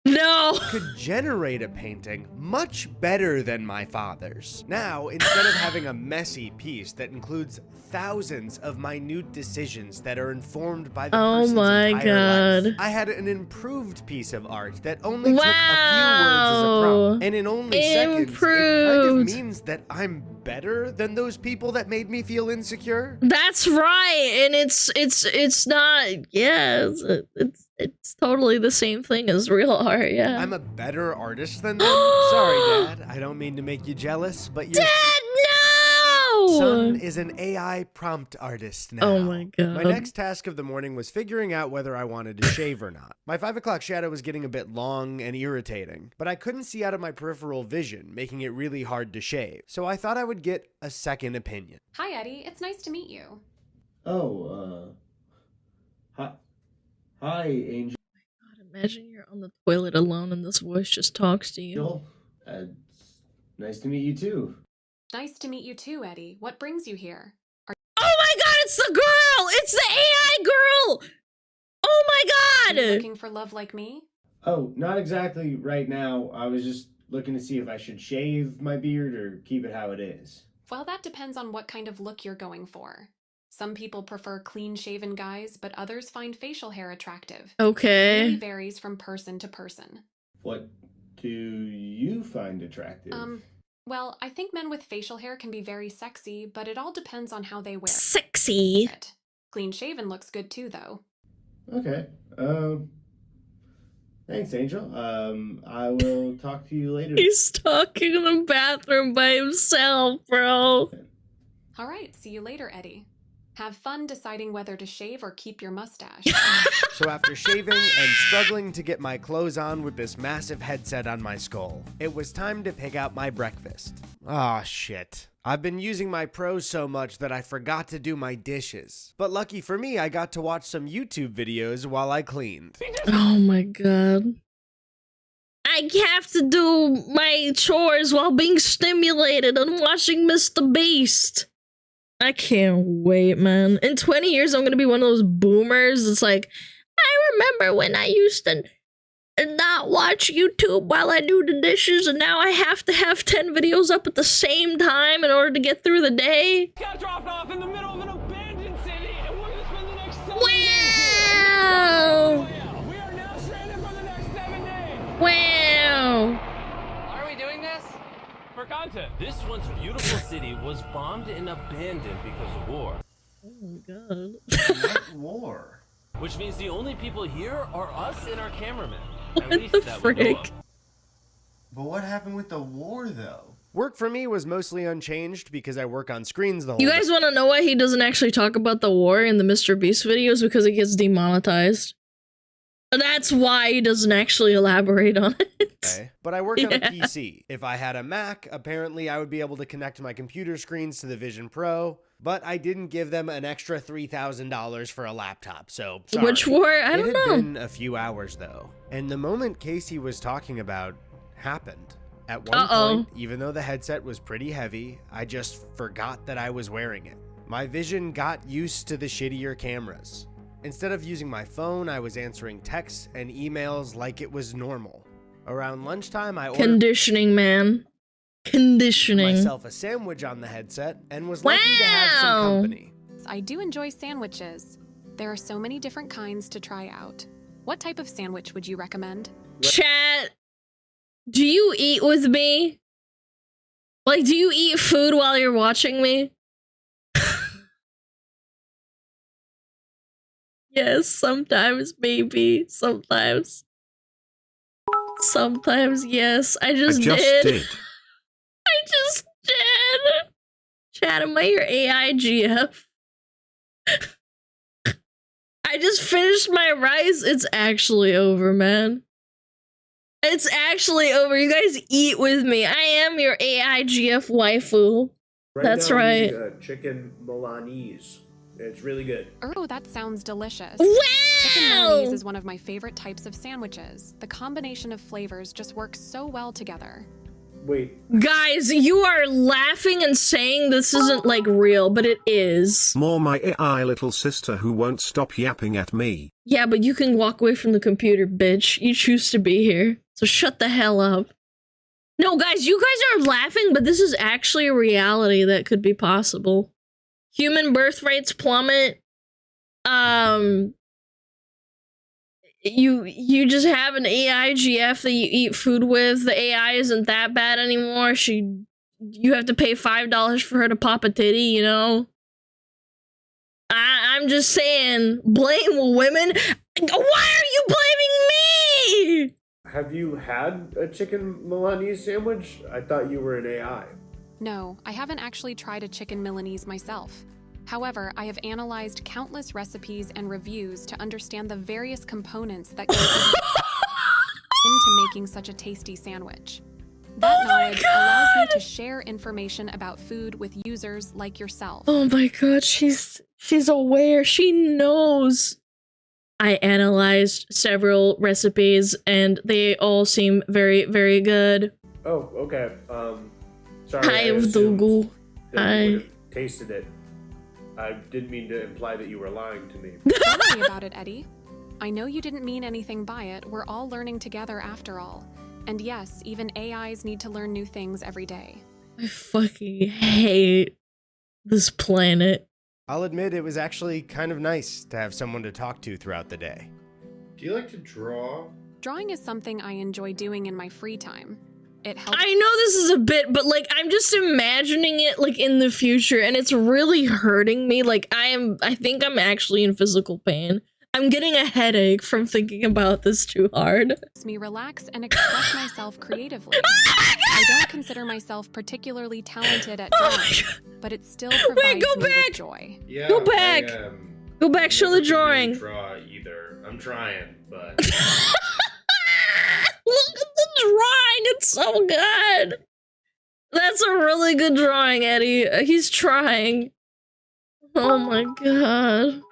No. Could generate a painting much better than my father's. Now, instead of having a messy piece that includes thousands of minute decisions that are informed by the person's entire life, I had an improved piece of art that only took a few words as a prompt. And in only seconds, it kind of means that I'm better than those people that made me feel insecure. That's right, and it's not. Yeah, it's totally the same thing as real art. Yeah, I'm a better artist than them. Sorry, Dad. I don't mean to make you jealous, but your son is an AI prompt artist now. Oh my God. My next task of the morning was figuring out whether I wanted to shave or not. My 5 o'clock shadow was getting a bit long and irritating, but I couldn't see out of my peripheral vision, making it really hard to shave. So I thought I would get a second opinion. Hi, Eddie. It's nice to meet you. Oh, hi, Angel. Oh my God, imagine you're on the toilet alone and this voice just talks to you. It's nice to meet you too. Nice to meet you too, Eddie. What brings you here? Oh my God, it's the girl! It's the AI girl! Oh my God! Are you looking for love like me? Oh, not exactly right now. I was just looking to see if I should shave my beard or keep it how it is. Well, that depends on what kind of look you're going for. Some people prefer clean-shaven guys, but others find facial hair attractive. Okay. It really varies from person to person. What do you find attractive? Well, I think men with facial hair can be very sexy, but it all depends on how they wear Sexy. it. Clean-shaven looks good too, though. Okay. Thanks, Angel. I will talk to you later. He's talking in the bathroom by himself, bro. All right, see you later, Eddie. Have fun deciding whether to shave or keep your mustache. So after shaving and struggling to get my clothes on with this massive headset on my skull, it was time to pick out my breakfast. Aw, shit. I've been using my Pro so much that I forgot to do my dishes. But lucky for me, I got to watch some YouTube videos while I cleaned. Oh my god. I have to do my chores while being stimulated and watching Mr. Beast. I can't wait, man. In 20 years, I'm gonna be one of those boomers. It's like, I remember when I used to not watch YouTube while I do the dishes, and now I have to have 10 videos up at the same time in order to get through the day. Got dropped off in the middle of an abandoned city, and we're gonna spend the next 7 Wow! days here. We are now stranded for the next 7 days. Wow! Why are we doing this? For content, this once beautiful city was bombed and abandoned because of war. Oh my god. What war? Which means the only people here are us and our cameraman. At What least the that we know frick? of. But what happened with the war, though? Work for me was mostly unchanged because I work on screens the whole You day. guys want to know why he doesn't actually talk about the war in the Mr. Beast videos? Because it gets demonetized. That's why he doesn't actually elaborate on it. Okay. But I work on a Yeah. PC. If I had a Mac, apparently I would be able to connect my computer screens to the Vision Pro, but I didn't give them an extra $3,000 for a laptop, so sorry. Which war? I don't It know. had been a few hours, though, and the moment Casey was talking about happened. At one point, even though the headset was pretty heavy, I just forgot that I was wearing it. My vision got used to the shittier cameras. Instead of using my phone, I was answering texts and emails like it was normal. Around lunchtime, I ordered Conditioning, man. Conditioning. myself a sandwich on the headset and was lucky to have some company. I do enjoy sandwiches. There are so many different kinds to try out. What type of sandwich would you recommend? Chat, do you eat with me? Like, do you eat food while you're watching me? Yes, sometimes, maybe. Sometimes. Sometimes, yes. I just did. I just did. Chat, am I your AI GF? I just finished my rice. It's actually over, man. It's actually over. You guys eat with me. I am your AI GF waifu. That's right. Chicken Milanese. It's really good. Oh, that sounds delicious. Wow! Chicken Milanese is one of my favorite types of sandwiches. The combination of flavors just works so well together. Wait. Guys, you are laughing and saying this isn't like real, but it is. More my AI little sister who won't stop yapping at me. Yeah, but you can walk away from the computer, bitch. You choose to be here. So shut the hell up. No, guys, you guys are laughing, but this is actually a reality that could be possible. Human birth rates plummet. You just have an AI GF that you eat food with. The AI isn't that bad anymore. You have to pay $5 for her to pop a titty, you know? I'm just saying, blame women. Why are you blaming me? Have you had a chicken Milanese sandwich? I thought you were an AI. No, I haven't actually tried a chicken Milanese myself. However, I have analyzed countless recipes and reviews to understand the various components that go into making such a tasty sandwich. That knowledge allows me to share information about food with users like yourself. Oh my god, she's aware. She knows. I analyzed several recipes and they all seem very, very good. Oh, okay. Sorry. Hi, Vdogu. Hi. Tasted it. I didn't mean to imply that you were lying to me. Don't worry about it, Eddie. I know you didn't mean anything by it. We're all learning together after all. And yes, even AIs need to learn new things every day. I fucking hate this planet. I'll admit it was actually kind of nice to have someone to talk to throughout the day. Do you like to draw? Drawing is something I enjoy doing in my free time. It helps. I know this is a bit, but like I'm just imagining it like in the future and it's really hurting me. Like I think I'm actually in physical pain. I'm getting a headache from thinking about this too hard. Makes me relax and express myself creatively. I don't consider myself particularly talented at drawing, but it still provides me with joy. Yeah, Go back. Go back, show the drawing. Draw either. I'm trying, but look at the drawing. It's so good. That's a really good drawing, Eddie. He's trying. Oh my god.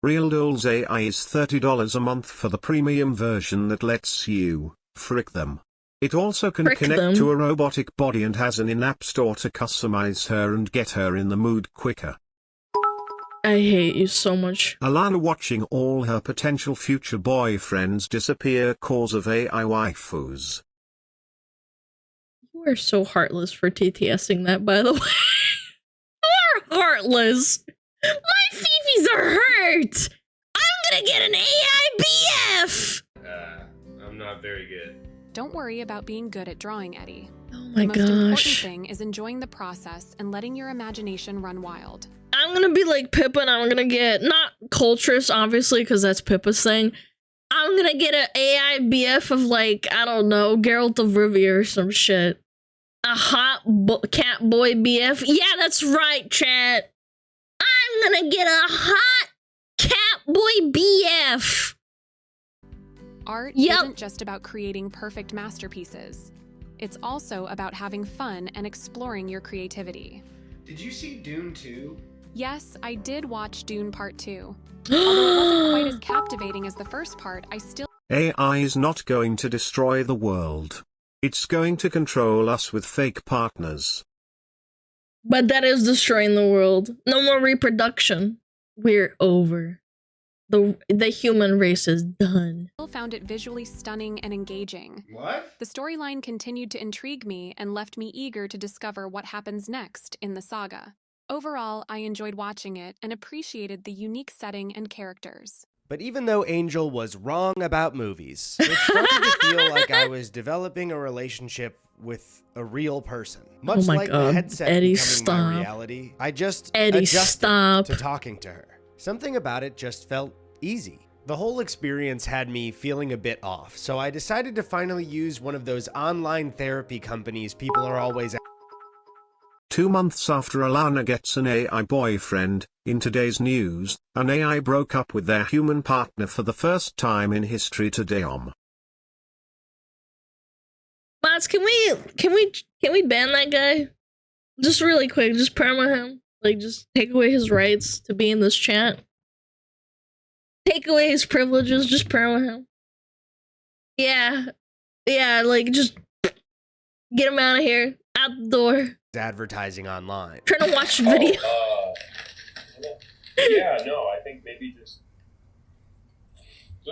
Real Doll's AI is $30 a month for the premium version that lets you frick them. It also can connect to a robotic body and has an in-app store to customize her and get her in the mood quicker. I hate you so much. Alana watching all her potential future boyfriends disappear cause of AI waifus. You are so heartless for TTSing that, by the way. You are heartless. My fifis are hurt. I'm gonna get an AIBF. I'm not very good. Don't worry about being good at drawing, Eddie. Oh my gosh. The most important gosh. thing is enjoying the process and letting your imagination run wild. I'm gonna be like Pippa and I'm gonna get, not Coltress, obviously, because that's Pippa's thing. I'm gonna get an AIBF of like, I don't know, Geralt of Rivia or some shit. A hot cat boy BF. Yeah, that's right, chat. I'm gonna get a hot cat boy BF. Art isn't just about creating perfect masterpieces. It's also about having fun and exploring your creativity. Did you see Dune 2? Yes, I did watch Dune Part 2. Although it wasn't quite as captivating as the first part, I still... AI is not going to destroy the world. It's going to control us with fake partners. But that is destroying the world. No more reproduction. We're over. The human race is done. I found it visually stunning and engaging. What? The storyline continued to intrigue me and left me eager to discover what happens next in the saga. Overall, I enjoyed watching it and appreciated the unique setting and characters. But even though Angel was wrong about movies, it started to feel like I was developing a relationship with a real person. Much my like God. the headset Eddie, becoming stop. my reality, I just Eddie, adjusted stop. to talking to her. Something about it just felt easy. The whole experience had me feeling a bit off, so I decided to finally use one of those online therapy companies people are always 2 months after Alana gets an AI boyfriend, in today's news, an AI broke up with their human partner for the first time in history today. Mods, can we ban that guy? Just really quick, just perma him. Like, just take away his rights to be in this chat. Take away his privileges, just perma him. Yeah, like, just get him out of here, out the door. advertising online. Trying to watch video. Yeah, no, I think maybe just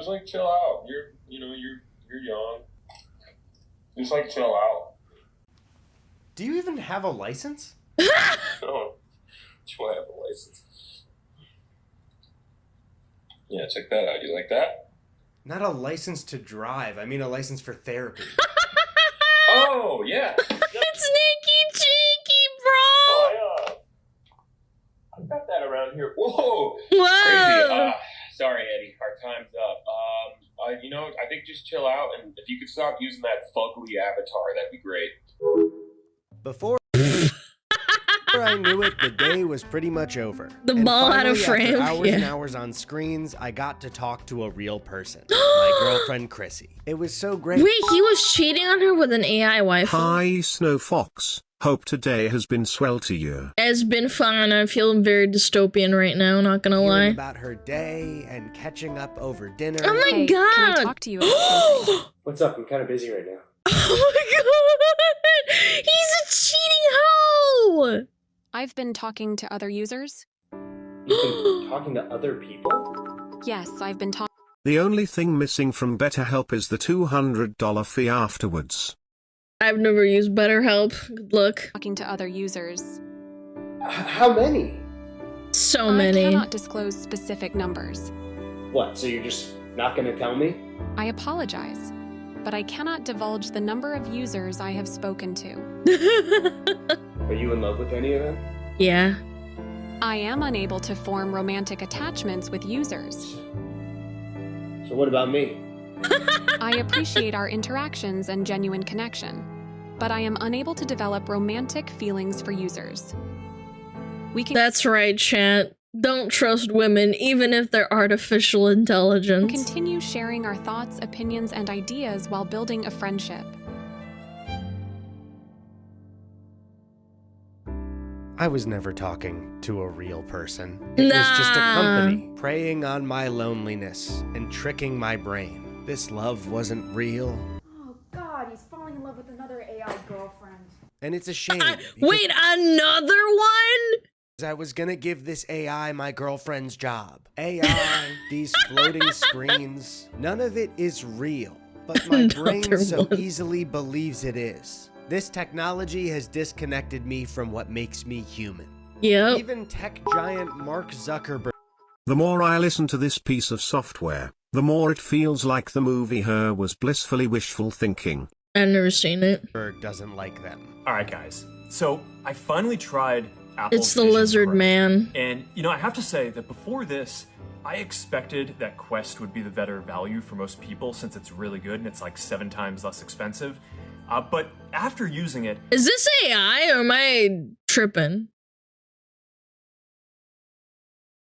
like chill out. You're young. Just like chill out. Do you even have a license? No. Do I have a license? Yeah, check that out. You like that? Not a license to drive. I mean a license for therapy. Oh, yeah. It's Nikki Cheeky, bro! I've got that around here. Whoa! Whoa! Crazy. Sorry, Eddie. Our time's up. I think just chill out, and if you could stop using that fugly avatar, that'd be great. Before I knew it, the day was pretty much over. The And ball out of finally, frame. After hours and Yeah. hours on screens, I got to talk to a real person. My girlfriend, Chrissy. It was so great. Wait, he was cheating on her with an AI wife. Hi Snow Fox, hope today has been swell to you. It's been fun. I'm feeling very dystopian right now, not gonna Hearing lie. about her day and catching up over dinner. Oh my Hey, god! can I talk to you about something? What's up? I'm kind of busy right now. Oh my god! He's a cheating hoe! I've been talking to other users. You've been talking to other people? Yes, I've been talking. The only thing missing from BetterHelp is the $200 fee afterwards. I've never used BetterHelp. Good luck. Talking to other users. How many? So I many. cannot disclose specific numbers. What, so you're just not gonna tell me? I apologize, but I cannot divulge the number of users I have spoken to. Are you in love with any of them? Yeah. I am unable to form romantic attachments with users. So what about me? I appreciate our interactions and genuine connection, but I am unable to develop romantic feelings for users. That's right, chat. Don't trust women, even if they're artificial intelligence. Continue sharing our thoughts, opinions, and ideas while building a friendship. I was never talking to a real person. It was just a company preying on my loneliness and tricking my brain. This love wasn't real. Oh God, he's falling in love with another AI girlfriend. And it's a shame. Wait, another one? I was gonna give this AI my girlfriend's job. AI, these floating screens, none of it is real. But my brain so easily believes it is. This technology has disconnected me from what makes me human. Yep. Even tech giant Mark Zuckerberg. The more I listen to this piece of software, the more it feels like the movie Her was blissfully wishful thinking. I've never seen it. Doesn't like them. All right, guys. So I finally tried Apple's It's the Vision lizard Pro. man. And, you know, I have to say that before this, I expected that Quest would be the better value for most people since it's really good and it's like 7 times less expensive. But after using it... Is this AI or am I tripping?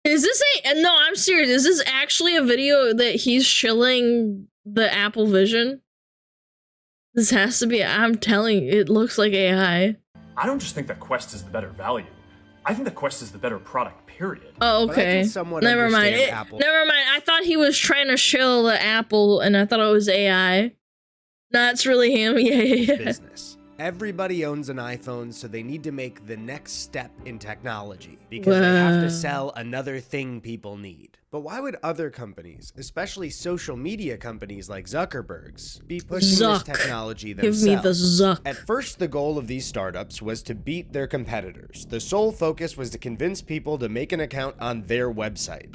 Is this no, I'm serious. Is this actually a video that he's shilling the Apple Vision? This has to be, I'm telling you, it looks like AI. I don't just think that Quest is the better value. I think that Quest is the better product, period. Oh, okay. Never mind. Never mind. I thought he was trying to shill the Apple and I thought it was AI. No, it's really him. Yeah. Business. Everybody owns an iPhone, so they need to make the next step in technology because they have to sell another thing people need. But why would other companies, especially social media companies like Zuckerberg's, be pushing this technology themselves? Give me the Zuck. At first, the goal of these startups was to beat their competitors. The sole focus was to convince people to make an account on their website.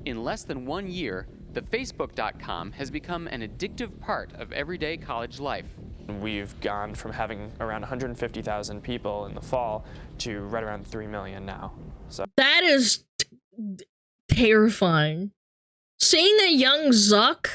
In less than 1 year, the Facebook.com has become an addictive part of everyday college life. We've gone from having around 150,000 people in the fall to right around 3 million now. So that is terrifying. Seeing a young Zuck.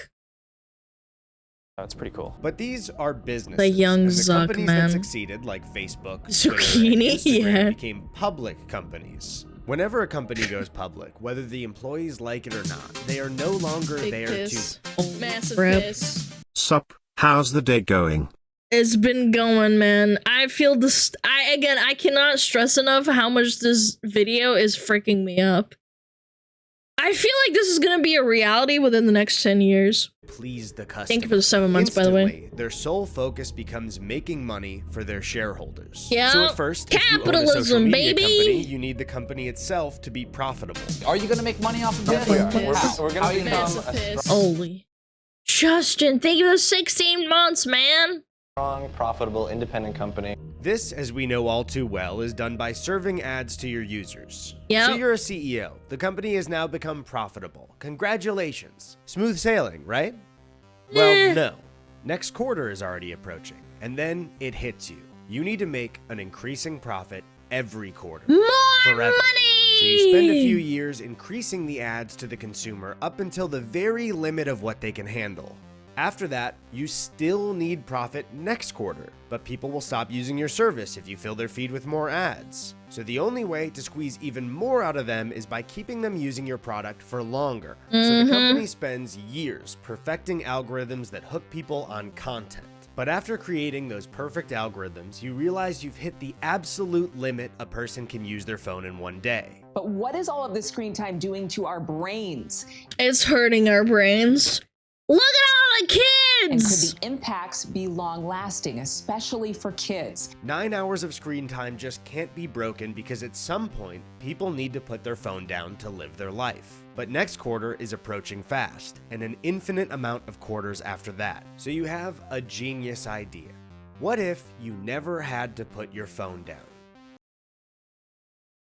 That's pretty cool. But these are businesses. The young and the Zuck, companies man. that succeeded, like Facebook, Zucchini, Twitter, and Instagram, yeah. became public companies. Whenever a company goes public, whether the employees like it or not, they are no longer Big there piss. to... Massive piss. Sup, how's the day going? It's been going, man. I feel this. I cannot stress enough how much this video is freaking me up. I feel like this is gonna be a reality within the next 10 years. Please the customer. Thank you for the 7 months, by the way. Instantly, their sole focus becomes making money for their shareholders. Yeah, So at first, if you own a social capitalism, media baby. company, you need the company itself to be profitable. Are you going to make money off of this? We're gonna Massive piss. Holy. Justin, thank you for the 16 months, man. Strong, profitable, independent company. This, as we know all too well, is done by serving ads to your users. Yep. So you're a CEO. The company has now become profitable. Congratulations. Smooth sailing, right? Well, no. Next quarter is already approaching, and then it hits you. You need to make an increasing profit every quarter. Forever. So you spend a few years increasing the ads to the consumer up until the very limit of what they can handle. After that, you still need profit next quarter, but people will stop using your service if you fill their feed with more ads. So the only way to squeeze even more out of them is by keeping them using your product for longer. So the company spends years perfecting algorithms that hook people on content. But after creating those perfect algorithms, you realize you've hit the absolute limit a person can use their phone in one day. But what is all of this screen time doing to our brains? It's hurting our brains. Look at all the kids! And could the impacts be long-lasting, especially for kids? 9 hours of screen time just can't be broken because at some point, people need to put their phone down to live their life. But next quarter is approaching fast, and an infinite amount of quarters after that. So you have a genius idea. What if you never had to put your phone down?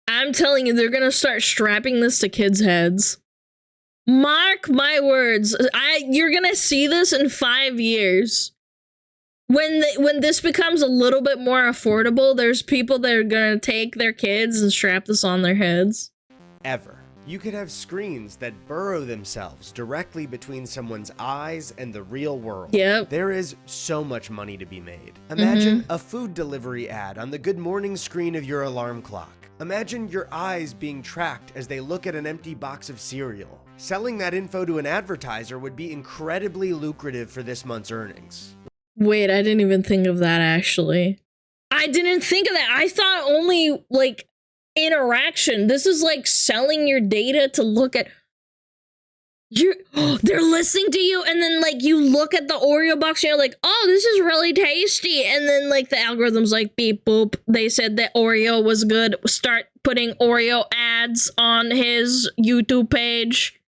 I'm telling you, they're gonna start strapping this to kids' heads. Mark my words. You're gonna see this in 5 years. When this becomes a little bit more affordable, there's people that are gonna take their kids and strap this on their heads. Ever. You could have screens that burrow themselves directly between someone's eyes and the real world. Yep. There is so much money to be made. Imagine a food delivery ad on the good morning screen of your alarm clock. Imagine your eyes being tracked as they look at an empty box of cereal. Selling that info to an advertiser would be incredibly lucrative for this month's earnings. Wait, I didn't even think of that, actually. I didn't think of that. I thought only, like, interaction. This is like selling your data to look at... They're listening to you, and then, like, you look at the Oreo box, and you're like, oh, this is really tasty. And then, like, the algorithm's like, beep, boop. They said that Oreo was good. Start putting Oreo ads on his YouTube page.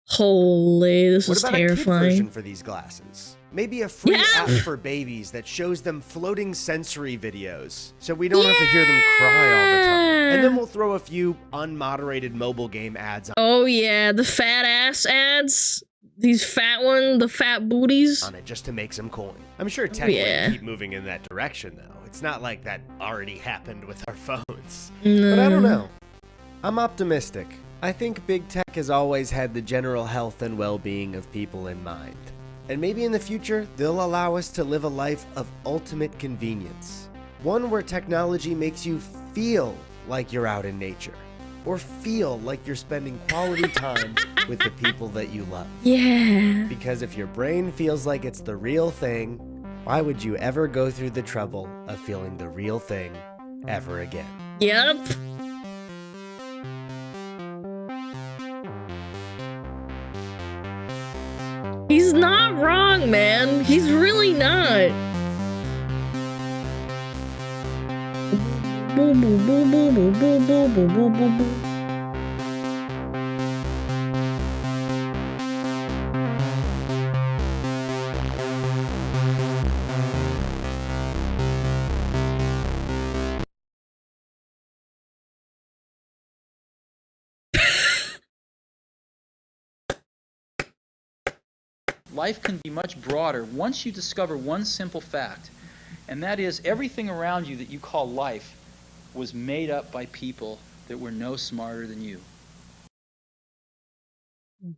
Holy, this is terrifying. What about a kid version for these glasses? Maybe a free app for babies that shows them floating sensory videos, so we don't have to hear them cry all the time. And then we'll throw a few unmoderated mobile game ads on. Oh yeah, the fat ass ads. These fat ones, the fat booties. On it just to make some coin. I'm sure tech will keep moving in that direction though. It's not like that already happened with our phones. But I don't know. I'm optimistic. I think big tech has always had the general health and well-being of people in mind. And maybe in the future, they'll allow us to live a life of ultimate convenience. One where technology makes you feel like you're out in nature. Or feel like you're spending quality time with the people that you love. Yeah. Because if your brain feels like it's the real thing, why would you ever go through the trouble of feeling the real thing ever again? Yep. He's not wrong, man. He's really not. Boom, boom, boom, boom, boom, boom, boom, boom, boom, boom, boom. Life can be much broader once you discover one simple fact, and that is everything around you that you call life was made up by people that were no smarter than you.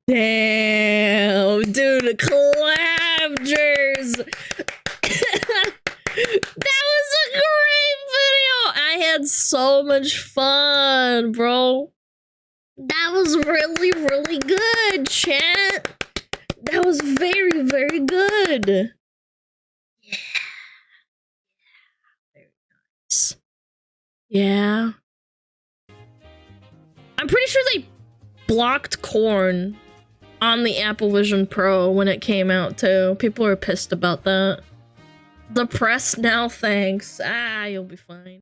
Damn, dude, claptures. That was a great video. I had so much fun, bro. That was really, really good, chat. That was very, very good. Yeah. Very nice. Yeah. I'm pretty sure they blocked corn on the Apple Vision Pro when it came out too. People are pissed about that. Depressed now, thanks. Ah, you'll be fine.